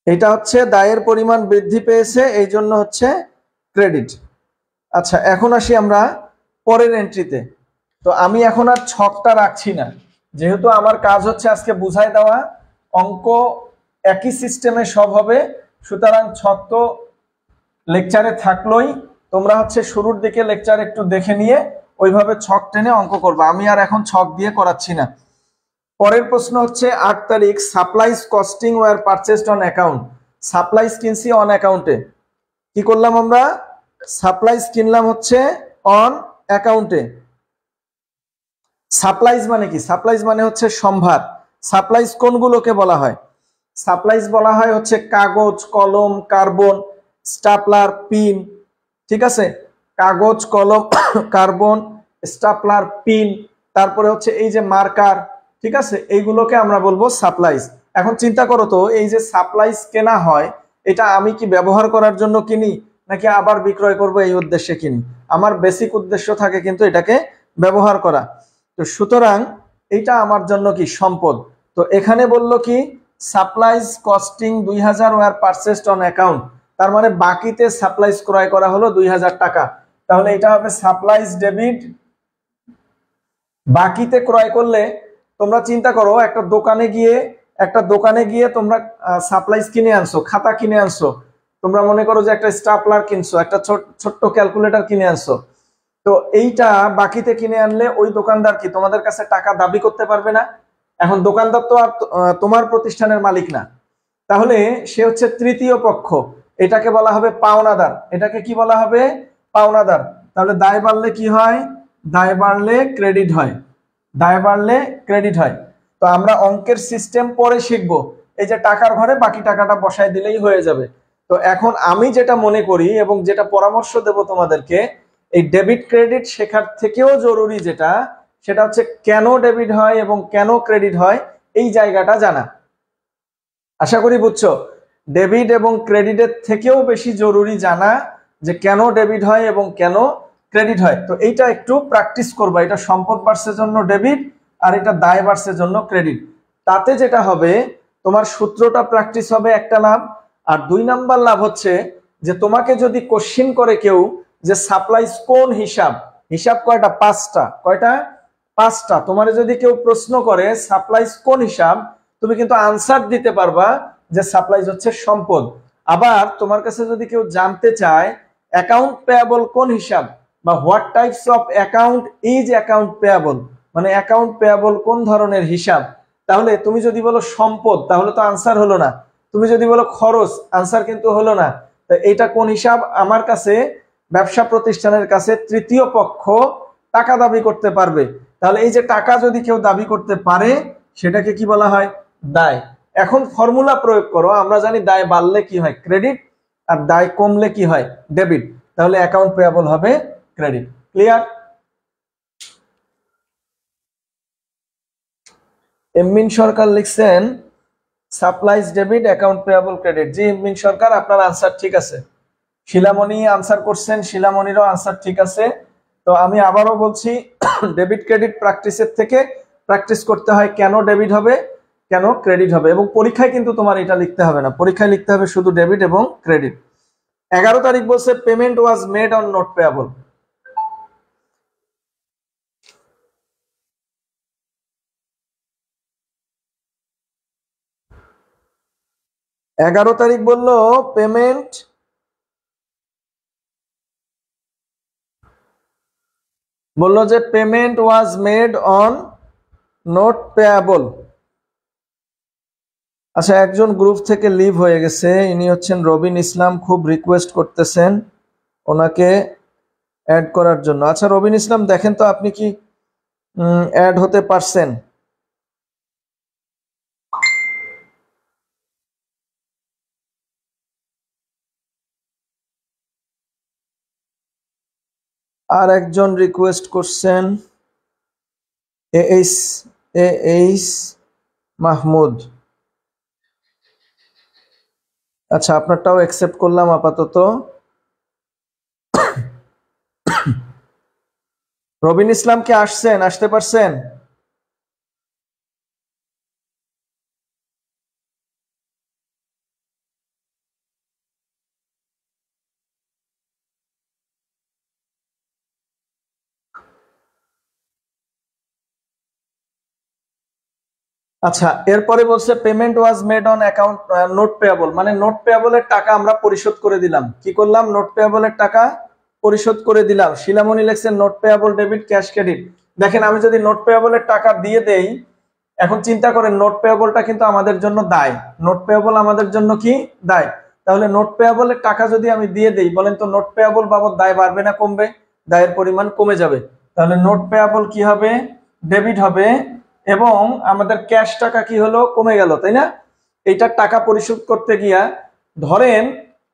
Speaker 1: এটা হচ্ছে দায়ের পরিমাণ বৃদ্ধি পেয়েছে, এই জন্য হচ্ছে ক্রেডিট। আচ্ছা, এখন আসি আমরা পরের এন্ট্রিতে। তো আমি এখন আর ছকটা রাখছি না, যেহেতু আমার কাজ হচ্ছে আজকে বুঝাই দেওয়া, অঙ্ক একই সিস্টেমে সব হবে, সুতরাং ছক তো লেকচারে থাকলোই। তোমরা হচ্ছে শুরুর দিকে লেকচার একটু দেখে নিয়ে ওইভাবে ছক টেনে অঙ্ক করবে, আমি আর এখন ছক দিয়ে করাচ্ছি না। পরের প্রশ্ন হচ্ছে 8 তারিখ, supplies costing were purchased on account. Supplies কিনছি অন অ্যাকাউন্টে। কি করলাম আমরা? সাপ্লাইজ কিনলাম হচ্ছে অন অ্যাকাউন্টে। সাপ্লাইজ মানে কি? সাপ্লাইজ মানে হচ্ছে সম্ভার। সাপ্লাইজ কোনগুলোকে বলা হয়? সাপ্লাইজ বলা হয় হচ্ছে কাগজ, কলম, কার্বন, স্টাপলার, পিন। ঠিক আছে? কাগজ, কলম, কার্বন, স্টাপলার, পিন, তারপরে হচ্ছে এই যে মার্কার। ঠিক আছে? এইগুলোকে আমরা বলবো সাপ্লাইজ। এখন চিন্তা করো তো, এই যে সাপ্লাইজ কেনা হয়, এটা আমি কি ব্যবহার করার জন্য কিনি নাকি আবার বিক্রয় করব এই উদ্দেশ্যে কিনি? আমার বেসিক উদ্দেশ্য থাকে কিন্তু এটাকে ব্যবহার করা। তো সুতরাং এটা আমার জন্য কি? সম্পদ। তো এখানে বলল কি? Supplies costing 2,000 were purchased on account, তার মানে বাকিতে সাপ্লাইজ ক্রয় করা হলো 2,000 টাকা। তাহলে এটা হবে সাপ্লাইজ ডেবিট। বাকিতে ক্রয় করলে তোমরা চিন্তা করো, একটা দোকানে গিয়ে তোমরা সাপ্লাইজ কিনে আনছো, খাতা কিনে আনছো, তোমরা মনে করো যে একটা স্টাপলার কিনছো, একটা ছোট্ট ক্যালকুলেটর কিনে আনছো। তো এইটা বাকিতে কিনে আনলে ওই দোকানদার কি তোমাদের কাছে টাকা দাবি করতে পারবে না? এখন দোকানদার তো আর তোমার প্রতিষ্ঠানের মালিক না, তাহলে সে হচ্ছে তৃতীয় পক্ষ, এটাকে বলা হবে পাওনাদার। এটাকে কি বলা হবে? পাওনাদার। তাহলে দায় বাড়লে কি হয়? দায় বাড়লে ক্রেডিট হয়, দায় বাড়লে ক্রেডিট হয়। তো আমরা অঙ্কের সিস্টেম পরে শিখবো, এই যে টাকার ঘরে বাকি টাকাটা বসায় দিলেই হয়ে যাবে। তো এখন আমি যেটা মনে করি এবং যেটা পরামর্শ দেব তোমাদেরকে, এই ডেবিট ক্রেডিট শেখার থেকেও জরুরি যেটা, সেটা হচ্ছে কেন ডেবিট হয় এবং কেন ক্রেডিট হয়, এই জায়গাটা জানা। আশা করি বুঝছো। ডেবিট এবং ক্রেডিটের থেকেও বেশি জরুরি জানা যে কেন ডেবিট হয় এবং কেন ক্রেডিট হয়। তো এইটা একটু প্র্যাকটিস করবা। এটা সম্পদ বাড়ছে জন্য ডেবিট, আর এটা দায় বাড়ছে জন্য ক্রেডিট। তাতে যেটা হবে, তোমার সূত্রটা প্র্যাকটিস হবে, একটা লাভ। আর 2 নাম্বার লাভ হচ্ছে যে তোমাকে যদি কোশ্চিন করে কেউ যে সাপ্লাইজ কোন হিসাব কয়টা? 5টা। কয়টা? 5টা। তোমার যদি কেউ প্রশ্ন করে সাপ্লাইজ কোন হিসাব, তুমি কিন্তু আনসার দিতে পারবা যে সাপ্লাইজ হচ্ছে সম্পদ। আবার তোমার কাছে যদি কেউ জানতে চায় অ্যাকাউন্ট পেয়াবল কোন হিসাব, বা what types of account is account payable, মানে অ্যাকাউন্ট পেয়াবল কোন ধরনের হিসাব, তাহলে তুমি যদি বলো সম্পদ, তাহলে তো আনসার হলো না। তুমি যদি বলো খরচ, আনসার কিন্তু হলো না। তো এটা কোন হিসাব? আমার কাছে ব্যবসা প্রতিষ্ঠানের কাছে তৃতীয় পক্ষ টাকা দাবি করতে পারবে। তাহলে এই যে টাকা যদি কেউ দাবি করতে পারে সেটাকে কি বলা হয়? দায়। এখন ফর্মুলা প্রয়োগ করো। আমরা জানি দায় বাড়লে কি হয়? ক্রেডিট, আর দায় কমলে কি হয়? ডেবিট। তাহলে অ্যাকাউন্ট পেয়াবল হবে ক্রেডিট। ক্লিয়ার? এমমিন সরকার লিখছেন supplies debit, account payable credit. জি এমমিন সরকার, আপনার আনসার ঠিক আছে। শিলামণি আনসার করছেন, শিলামণিরও আনসার ঠিক আছে। তো আমি আবারও বলছি, ডেবিট ক্রেডিট প্র্যাকটিসের থেকে প্র্যাকটিস করতে হয় কেন ডেবিট হবে, কেন ক্রেডিট হবে। এবং পরীক্ষায় কিন্তু তোমার এটা লিখতে হবে না, পরীক্ষায় লিখতে হবে শুধু ডেবিট এবং ক্রেডিট। 11 তারিখ বলছে payment was made on note payable. এগারো তারিখ বললো পেমেন্ট বললো যে payment was made on note payable. আচ্ছা, একজন গ্রুপ থেকে লিভ হয়ে গেছে, ইনি হচ্ছেন রবিন ইসলাম, খুব রিকোয়েস্ট করতেছেন ওনাকে অ্যাড করার জন্য। আচ্ছা রবিন ইসলাম, দেখেন তো আপনি কি অ্যাড হতে পারছেন? আর একজন রিকোয়েস্ট করছেন এইচ মাহমুদ। আচ্ছা, আপনারটাও অ্যাকসেপ্ট করলাম আপাতত। রবিন ইসলাম কি আসছেন? আসতে পারছেন? আচ্ছা, এরপরে বলছে payment was made on account note payable, মানে নোট পেয়াবলের টাকা আমরা পরিশোধ করে দিলাম। কি করলাম? নোট পেয়াবলের টাকা পরিশোধ করে দিলাম। শিলামণি লেখছেন note payable debit, cash credit. দেখেন, আমি যদি নোট পেয়াবলের টাকা দিয়ে দেই, এখন চিন্তা করেন নোট পেয়াবলটা কিন্তু আমাদের জন্য দায়। নোট পেয়াবল আমাদের জন্য কি? দায়। তাহলে নোট পেয়াবলের টাকা যদি আমি দিয়ে দেই, বলেন তো নোট পেয়াবল বাবদ দায় বাড়বে না কমবে? দায়ের পরিমাণ কমে যাবে। তাহলে নোট পেয়াবল কি হবে? ডেবিট হবে। এবং আমাদের ক্যাশ টাকা কি হলো? কমে গেল, তাই না? এইটার টাকা পরিশোধ করতে গিয়া, ধরেন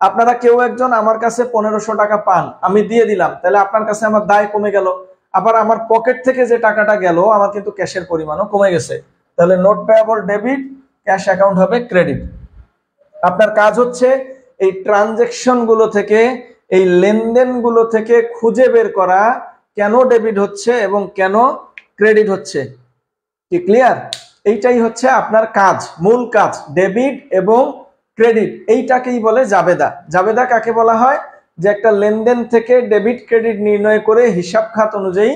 Speaker 1: আপনারা কেউ একজন আমার কাছে 1500 টাকা পান, আমি দিয়ে দিলাম, তাহলে আপনার কাছে আমার দায় কমে গেল। আবার আমার পকেট থেকে যে টাকাটা গেল, আমার কিন্তু ক্যাশের পরিমাণও কমে গেছে। তাহলে note payable debit, cash account হবে ক্রেডিট। আপনার কাজ হচ্ছে এই ট্রানজেকশন গুলো থেকে, এই লেনদেন গুলো থেকে খুঁজে বের করা কেন ডেবিট হচ্ছে এবং কেন ক্রেডিট হচ্ছে। কি ক্লিয়ার? এইটাই হচ্ছে আপনার কাজ, মূল কাজ, ডেবিট এবং ক্রেডিট। এইটাকেই বলে জাবেদা। জাবেদা কাকে বলা হয়? যে একটা লেনদেন থেকে ডেবিট ক্রেডিট নির্ণয় করে হিসাব খাত অনুযায়ী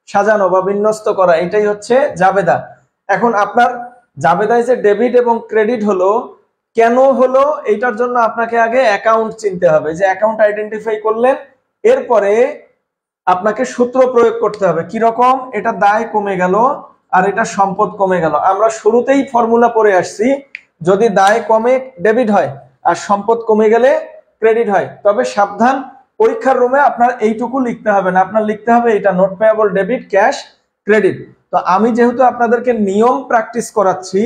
Speaker 1: সাজানো বা বিন্যস্ত করা, এটাই হচ্ছে জাবেদা। এখন আপনার জাবেদায় যে ডেবিট এবং ক্রেডিট হলো, কেন হলো, এইটার জন্য আপনাকে আগে অ্যাকাউন্ট চিনতে হবে। যে অ্যাকাউন্ট আইডেন্টিফাই করলেন, এরপরে আপনাকে সূত্র প্রয়োগ করতে হবে। কি রকম? এটা দায় কমে গেল আর এটা সম্পদ কমে গেল। আমরা শুরুতেই ফর্মুলা পড়ে আসছি, যদি দায় কমে ডেবিট হয় আর সম্পদ কমে গেলে ক্রেডিট হয়। তবে সাবধান, পরীক্ষার রুমে আপনার এইটুকু লিখতে হবে না, আপনার লিখতে হবে এটা note payable debit, cash credit. তো আমি যেহেতু আপনাদেরকে নিয়ম প্র্যাকটিস করাচ্ছি,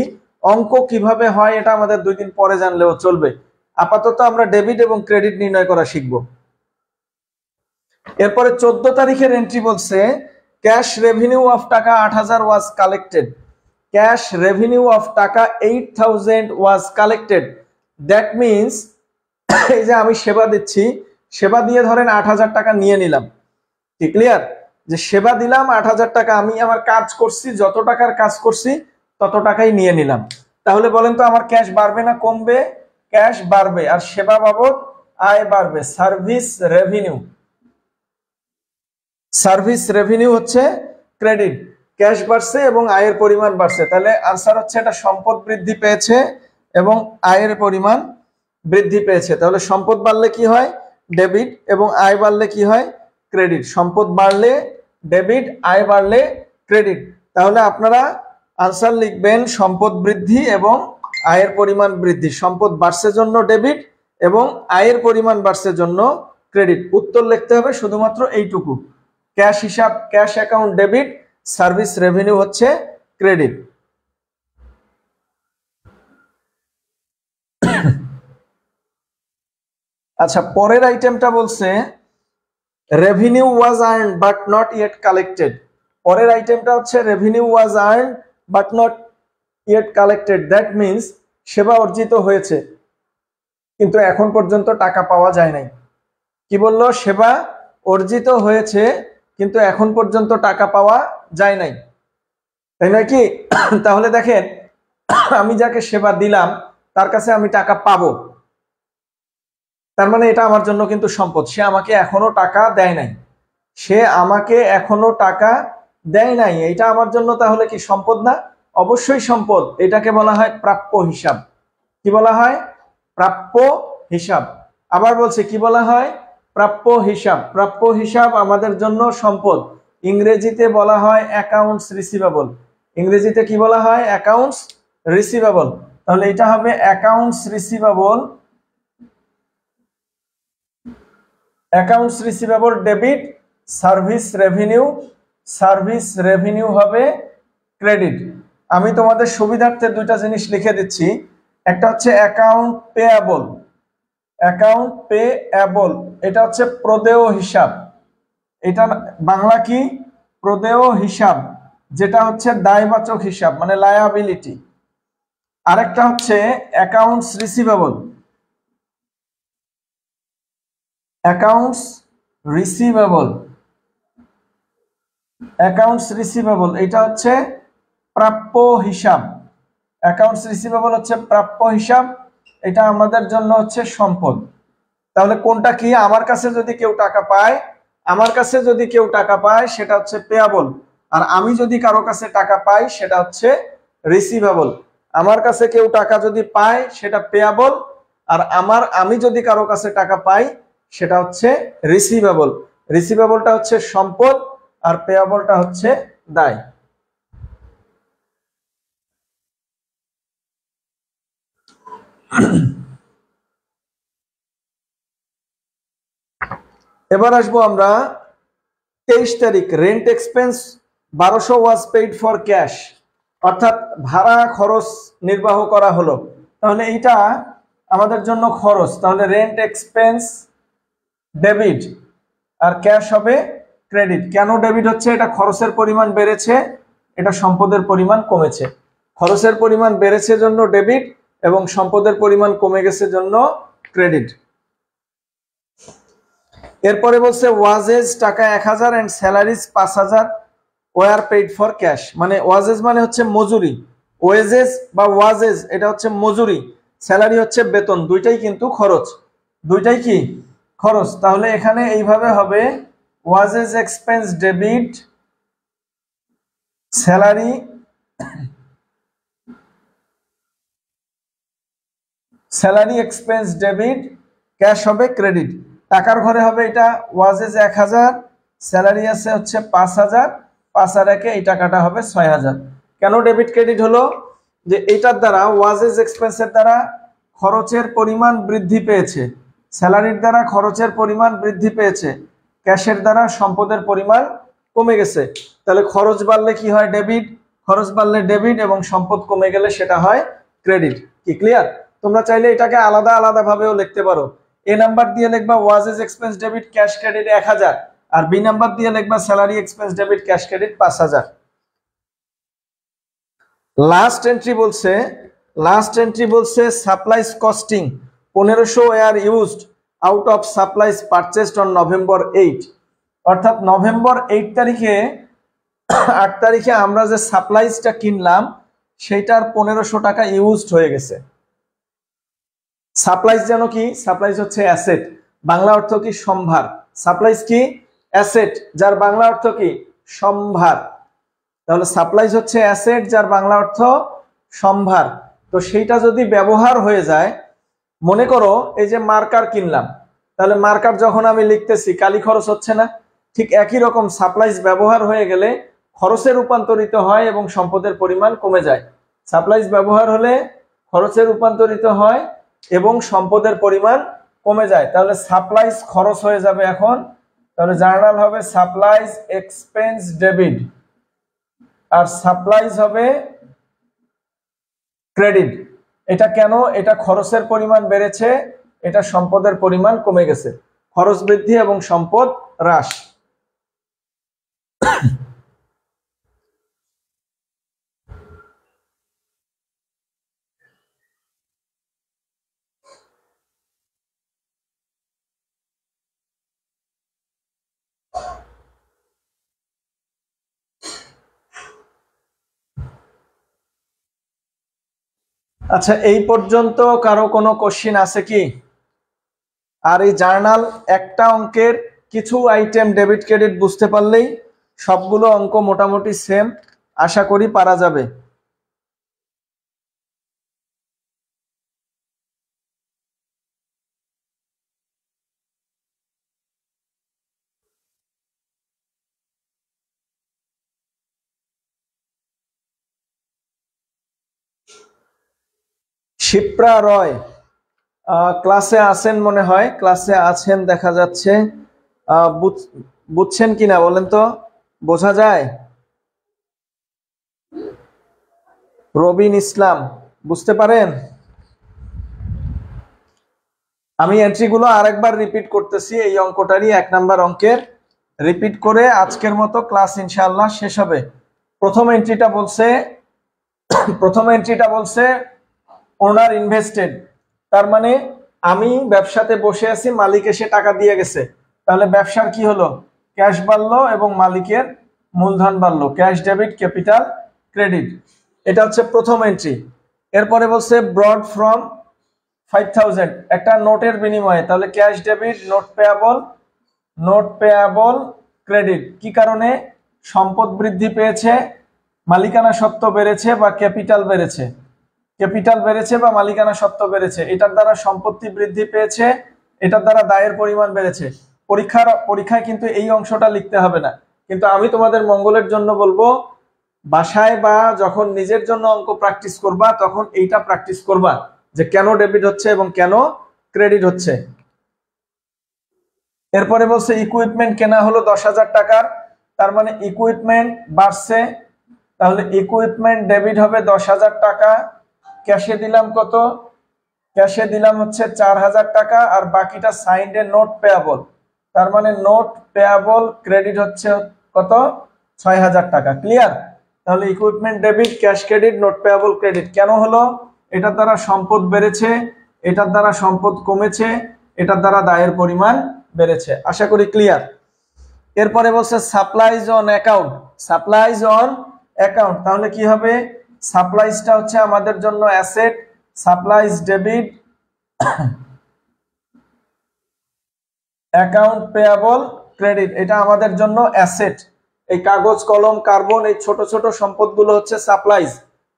Speaker 1: অঙ্ক কিভাবে হয় এটা আমাদের 2 দিন পরে জানলেও চলবে। আপাতত আমরা ডেবিট এবং ক্রেডিট নির্ণয় করা শিখবো। এরপরে 14 তারিখের এন্ট্রি বলছে ক্যাশ রেভিনিউ অফ টাকা 8000 ওয়াজ কালেক্টেড। ক্যাশ রেভিনিউ অফ টাকা 8000 ওয়াজ কালেক্টেড। দ্যাট মিনস, এই যে আমি সেবা দিচ্ছি, সেবা দিয়ে ধরেন 8000 টাকা নিয়ে নিলাম। কি ক্লিয়ার? যে সেবা দিলাম 8000 টাকা, আমি আমার কাজ করছি, যত টাকার কাজ করছি তত টাকাই নিয়ে নিলাম। তাহলে বলেন তো আমার ক্যাশ বাড়বে না কমবে? ক্যাশ বাড়বে, আর সেবা বাবদ আয় বাড়বে। সার্ভিস রেভিনিউ, সার্ভিস রেভিনিউ হচ্ছে ক্রেডিট। ক্যাশ বাড়ছে এবং আয়ের পরিমাণ বাড়ছে, তাহলে আনসার হচ্ছে এটা সম্পদ বৃদ্ধি পেয়েছে এবং আয়ের পরিমাণ বৃদ্ধি পেয়েছে। তাহলে সম্পদ বাড়লে কি হয়? ডেবিট, এবং আয় বাড়লে কি হয়? ক্রেডিট। সম্পদ বাড়লে ডেবিট, আয় বাড়লে ক্রেডিট। তাহলে আপনারা আনসার লিখবেন সম্পদ বৃদ্ধি এবং আয়ের পরিমাণ বৃদ্ধি। সম্পদ বাড়ছে জন্য ডেবিট এবং আয়ের পরিমাণ বাড়ছে জন্য ক্রেডিট। উত্তর লিখতে হবে শুধুমাত্র এইটুকু, ক্যাশ হিসাব, cash account debit, service revenue হচ্ছে ক্রেডিট। আচ্ছা, পরের আইটেমটা বলছে revenue was earned but not yet collected. পরের আইটেমটা হচ্ছে revenue was earned but not yet collected, that means সেবা অর্জিত হয়েছে কিন্তু এখন পর্যন্ত টাকা পাওয়া যায় নাই। কি বললো? সেবা অর্জিত হয়েছে কিন্তু এখন পর্যন্ত টাকা পাওয়া যায় নাই, তাই নয় কি? তাহলে দেখেন, আমি যাকে সেবা দিলাম তার কাছে আমি টাকা পাবো, তার মানে এটা আমার জন্য কিন্তু সম্পদ। সে আমাকে এখনো টাকা দেয় নাই, সে আমাকে এখনো টাকা দেয় নাই, এটা আমার জন্য তাহলে কি সম্পদ না? অবশ্যই সম্পদ। এটাকে বলা হয় প্রাপ্য হিসাব। কি বলা হয়? প্রাপ্য হিসাব। আবার বলছে কি বলা হয়? প্রাপ্য হিসাব। প্রাপ্য হিসাব আমাদের জন্য সম্পদ। ইংরেজিতে বলা হয় অ্যাকাউন্টস রিসিভেবল। ইংরেজিতে কি বলা হয়? Accounts receivable. তাহলে এটা হবে accounts receivable, accounts receivable debit, service revenue, service revenue হবে ক্রেডিট। আমি তোমাদের সুবিধার্থে দুইটা জিনিস লিখে দিচ্ছি। একটা হচ্ছে অ্যাকাউন্ট পেয়াবল, অ্যাকাউন্ট পেয়াবল এটা হচ্ছে প্রদেয় হিসাব। এটা বাংলা কি? প্রদেয় হিসাব, যেটা হচ্ছে দায়বাচক হিসাব মানে লায়াবিলিটি। আরেকটা হচ্ছে accounts receivable, accounts receivable, accounts receivable এটা হচ্ছে প্রাপ্য হিসাব। অ্যাকাউন্টস রিসিভেবল হচ্ছে প্রাপ্য হিসাব, এটা আমাদের জন্য হচ্ছে সম্পদ। তাহলে কোনটা কি? আমার কাছে যদি কেউ টাকা পায়, আমার কাছে যদি কেউ টাকা পায় সেটা হচ্ছে পেয়াবল, আর আমি যদি কারো কাছে টাকা পাই সেটা হচ্ছে রিসিভেবল। আমার কাছে কেউ টাকা যদি পায় সেটা পেয়াবল, আর আমি যদি কারো কাছে টাকা পাই সেটা হচ্ছে রিসিভেবল। রিসিভেবলটা হচ্ছে সম্পদ আর পেয়াবলটা হচ্ছে দায়। এবার আসবো আমরা 23 তারিখ। Rent expense 1200 was paid for cash, অর্থাৎ ভাড়া খরচ নির্বাহ করা হলো। তাহলে এইটা আমাদের জন্য খরচ, তাহলে রেন্ট এক্সপেন্স ডেবিট আর ক্যাশ হবে ক্রেডিট। কেন ডেবিট হচ্ছে? এটা খরচের পরিমাণ বেড়েছে, এটা সম্পদের পরিমাণ কমেছে। খরচের পরিমাণ বেড়েছে জন্য ডেবিট এবং সম্পদের পরিমাণ কমে গেছে জন্য ক্রেডিট। এরপরে বলছে ওয়াজেজ টাকা 1000 and salaries 5000 were paid for cash. মানে ওয়াজেজ মানে হচ্ছে মজুরি, ওয়েজেস বা ওয়াজেজ এটা হচ্ছে মজুরি, স্যালারি হচ্ছে বেতন, দুইটাই কিন্তু খরচ, দুইটাই কি খরচ। তাহলে এখানে এইভাবে হবে wages expense debit, salary salary expense debit, cash হবে ক্রেডিট। টাকার ঘরে হবে এটা ওয়াজেজ 1000, স্যালারি আছে হচ্ছে 5000, 5 আর 1 এই টাকাটা হবে 6000। কেন ডেবিট ক্রেডিট হলো? যে এটার দ্বারা ওয়াজেজ এক্সপেন্সের দ্বারা খরচের পরিমাণ বৃদ্ধি পেয়েছে, স্যালারির দ্বারা খরচের পরিমাণ বৃদ্ধি পেয়েছে, ক্যাশের দ্বারা সম্পদের পরিমাণ কমে গেছে। তাহলে খরচ বাড়লে কি হয়? ডেবিট। খরচ বাড়লে ডেবিট এবং সম্পদ কমে গেলে সেটা হয় ক্রেডিট। কি ক্লিয়ার? তোমরা চাইলে এটাকে আলাদা আলাদা ভাবেও লিখতে পারো। এ নাম্বার দিয়ে লিখবা wages expense debit cash credit 1000, আর বি নাম্বার দিয়ে লিখবা salary expense debit cash credit 5000। Last entry বলছে supplies costing 1500 were used out of supplies purchased on November 8। অর্থাৎ নভেম্বর 8 তারিখে 8 তারিখে আমরা যে সাপ্লাইজটা কিনলাম সেইটার 1500 টাকা ইউজড হয়ে গেছে। সাপ্লাইজ যেন কি? সাপ্লাইজ হচ্ছে অ্যাসেট, বাংলা অর্থ কি? সম্ভার। সাপ্লাইজ কি? অ্যাসেট, যার বাংলা অর্থ কি? সম্ভার। তাহলে সাপ্লাইজ হচ্ছে অ্যাসেট যার বাংলা অর্থ সম্ভার। তো সেইটা যদি ব্যবহার হয়ে যায়, মনে করো এই যে মার্কার কিনলাম, তাহলে মার্কার যখন আমি লিখতেছি কালি খরচ হচ্ছে না? ঠিক একই রকম সাপ্লাইজ ব্যবহার হয়ে গেলে খরচে রূপান্তরিত হয় এবং সম্পদের পরিমাণ কমে যায়। সাপ্লাইজ ব্যবহার হলে খরচে রূপান্তরিত হয় এবং সম্পদের পরিমাণ কমে যায়, তাহলে সাপ্লাইজ খরচ হয়ে যাবে এখন, তাহলে জার্নাল হবে সাপ্লাইজ এক্সপেন্স ডেবিট, আর সাপ্লাইজ হবে ক্রেডিট। এটা কেন? এটা খরচের পরিমাণ বেড়েছে, এটা সম্পদের পরিমাণ কমে গেছে, খরচ বৃদ্ধি এবং সম্পদ হ্রাস। আচ্ছা, এই পর্যন্ত কারো কোনো কোশ্চিন আছে কি? আর এই জার্নাল একটা অঙ্কের কিছু আইটেম ডেবিট ক্রেডিট বুঝতে পারলেই সবগুলো অঙ্ক মোটামুটি সেম, আশা করি পারা যাবে। শিপ্রা রয় ক্লাসে আছেন মনে হয়, ক্লাসে আছেন দেখা যাচ্ছে, বুঝছেন কিনা বলেন তো, বোঝা যায়? রবিন ইসলাম বুঝতে পারেন? আমি এন্ট্রিগুলো আরেকবার রিপিট করতেছি, এই অঙ্কটারই 1 নাম্বার অঙ্কের রিপিট করে আজকের মতো ক্লাস ইনশাআল্লাহ শেষ হবে। প্রথম এন্ট্রিটা বলছে ওনার ইনভেস্টেড, তার মানে আমি ব্যবসাতে বসে আছি, মালিক এসে টাকা দিয়ে গেছে, তাহলে ব্যবসার কি হলো? ক্যাশ বাড়লো এবং মালিকের মূলধন বাড়লো, ক্যাশ ডেবিট ক্যাপিটাল ক্রেডিট। এটা হচ্ছে প্রথম এন্ট্রি। এরপরে বলছে ব্রড ফ্রম 5000 একটা নোটের বিনিময়ে, তাহলে cash debit note payable credit. কি কারণে? সম্পদ বৃদ্ধি পেয়েছে, মালিকানা সত্ত্ব বেড়েছে বা ক্যাপিটাল বেড়েছে বা মালিকানা সত্ত্ব বেড়েছে, এটার দ্বারা সম্পত্তি বৃদ্ধি পেয়েছে, এটার দ্বারা দায়ের পরিমাণ বেড়েছে। পরীক্ষায় কিন্তু এই অংশটা লিখতে হবে না, কিন্তু আমি তোমাদের মঙ্গলের জন্য বলবো, বাসায় বা যখন নিজের জন্য অঙ্ক প্র্যাকটিস করবা তখন এইটা প্র্যাকটিস করবা যে কেন ডেবিট হচ্ছে এবং কেন ক্রেডিট হচ্ছে। এরপরে বলছে ইকুইপমেন্ট কেনা হলো 10,000 টাকার, তার মানে ইকুইপমেন্ট বাড়ছে, তাহলে ইকুইপমেন্ট ডেবিট হবে 10,000 টাকা। ক্যাশে দিলাম কত? ক্যাশে দিলাম হচ্ছে 4,000 টাকা, আর বাকিটা সাইন্ডে নোট পেয়াবল, তার মানে নোট পেয়াবল ক্রেডিট হচ্ছে কত? 6,000 টাকা। ক্লিয়ার? তাহলে equipment debit, cash credit, note payable credit কেন হলো? এটার দ্বারা সম্পদ বেড়েছে, এটার দ্বারা সম্পদ কমেছে, এটার দ্বারা দায়ের পরিমাণ বেড়েছে। আশা করি ক্লিয়ার। এরপরে বলছে সাপ্লাইজ অন অ্যাকাউন্ট, তাহলে কি হবে? সাপ্লাইজটা হচ্ছে আমাদের জন্য asset, supplies debit account payable credit, এটা আমাদের জন্য অ্যাসেট। এই কাগজ কলম কার্বন এই ছোট ছোট সম্পদগুলো হচ্ছে সাপ্লাইজ,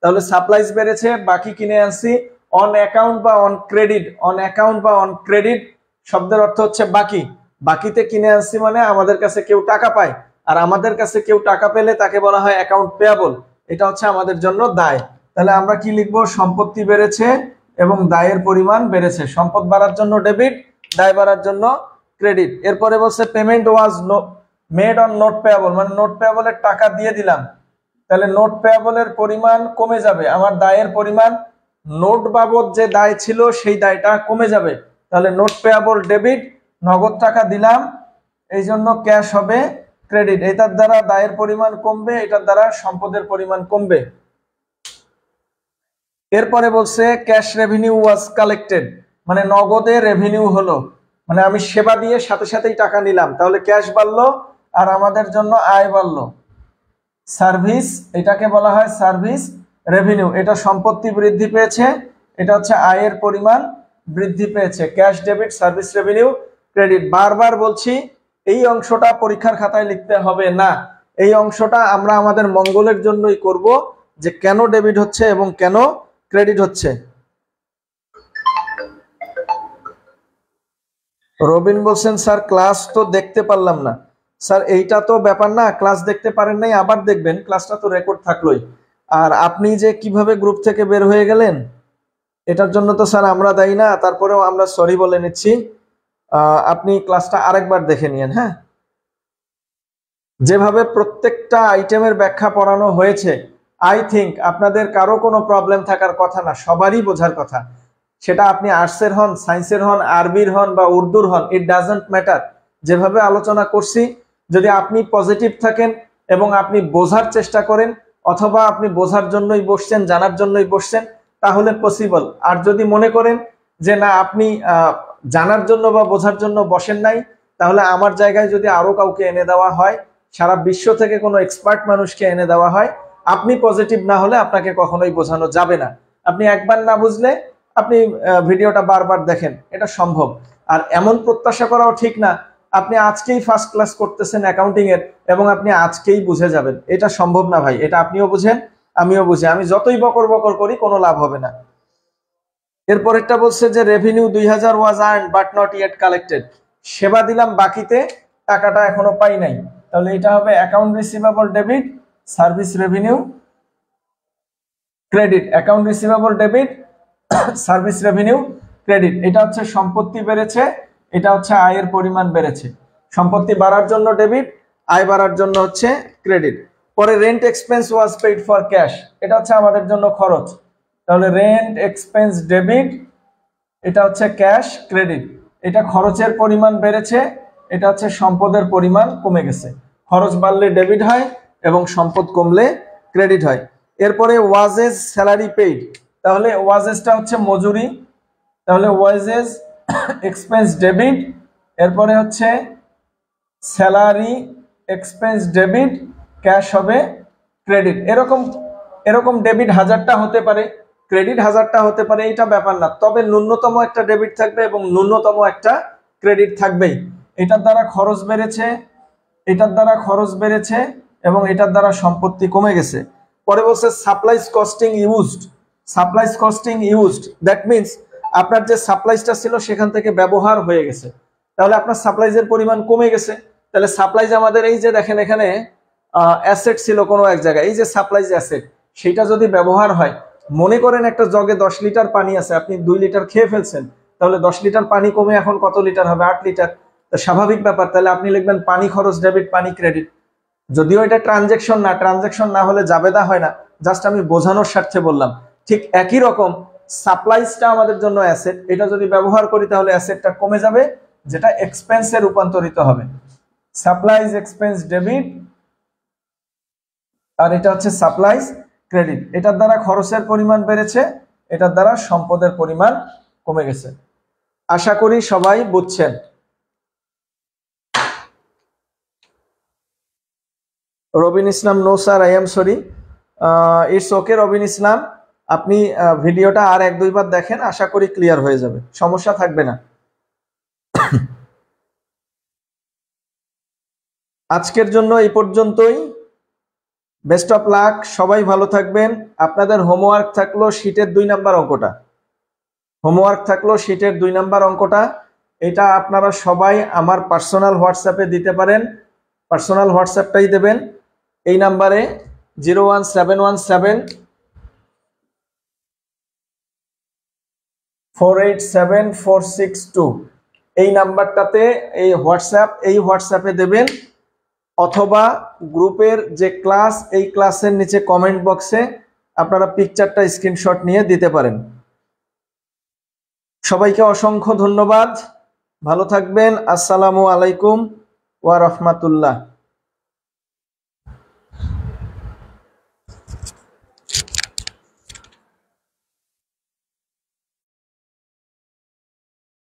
Speaker 1: তাহলে সাপ্লাইজ বেড়েছে, বাকি কিনে আনছি। অন অ্যাকাউন্ট বা অন ক্রেডিট শব্দের অর্থ হচ্ছে বাকি, বাকিতে কিনে আনছি মানে আমাদের কাছে কেউ টাকা পায়, আর আমাদের কাছে কেউ টাকা পেলে তাকে বলা হয় অ্যাকাউন্ট পেয়াবল, এটা হচ্ছে আমাদের জন্য দায়। তাহলে আমরা কি লিখবো? সম্পত্তি বেড়েছে এবং দায়ের পরিমাণ বেড়েছে, সম্পদ বাড়ার জন্য ডেবিট, দায় বাড়ার জন্য ক্রেডিট। এরপরে বলছে payment was made on note payable, মানে নোট পেয়াবলের টাকা দিয়ে দিলাম, তাহলে নোট পেয়াবলের পরিমাণ কমে যাবে, আমার দায়ের পরিমাণ, নোট বাবদ যে দায় ছিল সেই দায়টা কমে যাবে, তাহলে নোট পেয়াবল ডেবিট, নগদ টাকা দিলাম এই জন্য ক্যাশ হবে ক্রেডিট, এটার দ্বারা দায়ের পরিমাণ কমবে, এটার দ্বারা সম্পদের পরিমাণ কমবে। এরপরে বলছে ক্যাশ রেভিনিউ ওয়াজ কালেক্টেড, মানে নগদে রেভিনিউ হলো, মানে আমি সেবা দিয়ে সাথে সাথেই টাকা নিলাম, তাহলে ক্যাশ বাড়লো আর আমাদের জন্য আয় বাড়লো। সার্ভিস, এটাকে বলা হয় সার্ভিস রেভিনিউ, এটা সম্পত্তি বৃদ্ধি পেয়েছে, এটা হচ্ছে আয়ের পরিমাণ বৃদ্ধি পেয়েছে। Cash debit service revenue credit. বারবার বলছি এই অংশটা পরীক্ষার খাতায় লিখতে হবে না, এই অংশটা আমরা আমাদের মঙ্গলের জন্যই করব, যে কেন ডেবিট হচ্ছে এবং কেন ক্রেডিট হচ্ছে। রবিন বলছেন স্যার ক্লাস তো দেখতে পারলাম না। স্যার এইটা তো ব্যাপার না, ক্লাস দেখতে পারেন নাই আবার দেখবেন, ক্লাসটা তো রেকর্ড থাকলোই। আর আপনি যে কিভাবে গ্রুপ থেকে বের হয়ে গেলেন, এটার জন্য তো স্যার আমরা দায়ী না, তারপরেও আমরা সরি বলে নিচ্ছি। আপনি ক্লাসটা আরেকবার দেখে নিন। হ্যাঁ, যেভাবে প্রত্যেকটা আইটেমের ব্যাখ্যা পড়ানো হয়েছে, আই থিঙ্ক আপনাদের কারো কোনো প্রবলেম থাকার কথা না, সবারই বোঝার কথা। সেটা আপনি আর্টসের হন, সায়েন্সের হন, আরবির হন বা উর্দুর হন, ইট ডাজন্ট ম্যাটার। যেভাবে আলোচনা করছি, যদি আপনি পজিটিভ থাকেন এবং আপনি বোঝার চেষ্টা করেন, অথবা আপনি বোঝার জন্যই বসছেন, জানার জন্যই বসছেন, তাহলে পসিবল। আর যদি মনে করেন যে না, আপনি জানার জন্য বা বোঝার জন্য বসেন নাই, তাহলে আমার জায়গায় যদি আরো কাউকে এনে দেওয়া হয়, সারা বিশ্ব থেকে কোনো এক্সপার্ট মানুষকে এনে দেওয়া হয়, আপনি পজিটিভ না হলে আপনাকে কখনোই বোঝানো যাবে না। আপনি একবার না বুঝলে আপনি ভিডিওটা বারবার দেখেন, এটা সম্ভব। আর এমন প্রত্যাশা করাও ঠিক না আপনি আজকেই ফার্স্ট ক্লাস করতেছেন অ্যাকাউন্টিং এর এবং আপনি আজকেই বুঝে যাবেন, এটা সম্ভব না ভাই। এটা আপনিও বুঝেন, আমিও বুঝি, আমি যতই বকর বকর করি কোনো লাভ হবে না। এরপরেরটা বলছে যে revenue 2000 was earned but not yet collected. সেবা দিলাম বাকিতে, টাকাটা এখনো পাই নাই, তাহলে এটা হবে account receivable debit, service revenue credit. Account receivable debit, service revenue credit. এটা হচ্ছে সম্পত্তি বেড়েছে, এটা হচ্ছে আয়ের পরিমাণ বেড়েছে। সম্পত্তি বাড়ার জন্য ডেবিট, আয় বাড়ার জন্য হচ্ছে ক্রেডিট। পরে rent expense was paid for cash, এটা হচ্ছে আমাদের জন্য খরচ, তাহলে রেন্ট এক্সপেন্স ডেবিট, এটা হচ্ছে ক্যাশ ক্রেডিট। এটা খরচের পরিমাণ বেড়েছে, এটা হচ্ছে সম্পদের পরিমাণ কমে গেছে। খরচ বাড়লে ডেবিট হয় এবং সম্পদ কমলে ক্রেডিট হয়। এরপরে ওয়াজেস স্যালারি পেইড, তাহলে ওয়াজেসটা হচ্ছে মজুরি, তাহলে ওয়াজেস এক্সপেন্স ডেবিট, এরপরে হচ্ছে স্যালারি এক্সপেন্স ডেবিট, ক্যাশ হবে ক্রেডিট। এরকম ডেবিট 1000টা হতে পারে, ক্রেডিট 1000টা হতে পারে, এটা ব্যাপার না, তবে ন্যূনতম একটা ডেবিট থাকবে এবং ন্যূনতম একটা ক্রেডিট থাকবেই। এটার দ্বারা খরচ বেড়েছে, এটার দ্বারা খরচ বেড়েছে এবং এটার দ্বারা সম্পত্তি কমে গেছে। পরে বলছে supplies costing used, supplies costing used, that means আপনার যে সাপ্লাইজটা ছিল সেখান থেকে ব্যবহার হয়ে গেছে, তাহলে আপনার সাপ্লাইজের পরিমাণ কমে গেছে। তাহলে সাপ্লাইজ আমাদের এই যে দেখেন এখানে অ্যাসেট ছিল কোনো এক জায়গায়, এই যে সাপ্লাইজ অ্যাসেট, সেটা যদি ব্যবহার হয়, মনে করেন একটা জগে 10 লিটার পানি আছে, আপনি 2 লিটার খেয়ে ফেলছেন, তাহলে 10 লিটার পানি কমে এখন কত লিটার হবে? 8 লিটার। স্বাভাবিক ব্যাপার, তাহলে আপনি লিখবেন পানি খরচ ডেবিট, পানি ক্রেডিট। যদিও এটা ট্রানজেকশন না, ট্রানজেকশন না হলে জাবেদা হয় না, জাস্ট আমি বোঝানোর স্বার্থে বললাম। ঠিক একই রকম সাপ্লাইজটা আমাদের জন্য অ্যাসেট, এটা যদি ব্যবহার করি তাহলে অ্যাসেটটা কমে যাবে, যেটা এক্সপেন্সে রূপান্তরিত হবে। সাপ্লাইজ এক্সপেন্স ডেবিট, আর এটা হচ্ছে সাপ্লাইজ ক্রেডিট। এটার দ্বারা খরচের পরিমাণ বেড়েছে, এটার দ্বারা সম্পদের পরিমাণ কমে গেছে। আশা করি সবাই বুঝছেন। Robin Islam, no sir, I am sorry. It's okay Robin Islam, আপনি ভিডিওটা আর 1-2 বার দেখেন, আশা করি ক্লিয়ার হয়ে যাবে, সমস্যা থাকবে না। আজকের জন্য এই পর্যন্তই। বেস্ট অফ লাক, সবাই ভালো থাকবেন। আপনাদের হোমওয়ার্ক থাকলো শীটের 2 নাম্বার অঙ্কটা, হোমওয়ার্ক থাকলো শীটের 2 নাম্বার অঙ্কটা। এটা আপনারা সবাই আমার পার্সোনাল হোয়াটসঅ্যাপে দিতে পারেন, পার্সোনাল হোয়াটসঅ্যাপটাই দেবেন এই নাম্বারে 0171487487462, এই নাম্বারটাতে এই হোয়াটসঅ্যাপে দেবেন, অথবা গ্রুপের যে ক্লাস, এই ক্লাসের নিচে কমেন্ট বক্সে আপনারা পিকচারটা স্ক্রিনশট নিয়ে দিতে পারেন। সবাইকে অসংখ্য ধন্যবাদ, ভালো থাকবেন। আসসালামু আলাইকুম ওয়া রাহমাতুল্লাহ।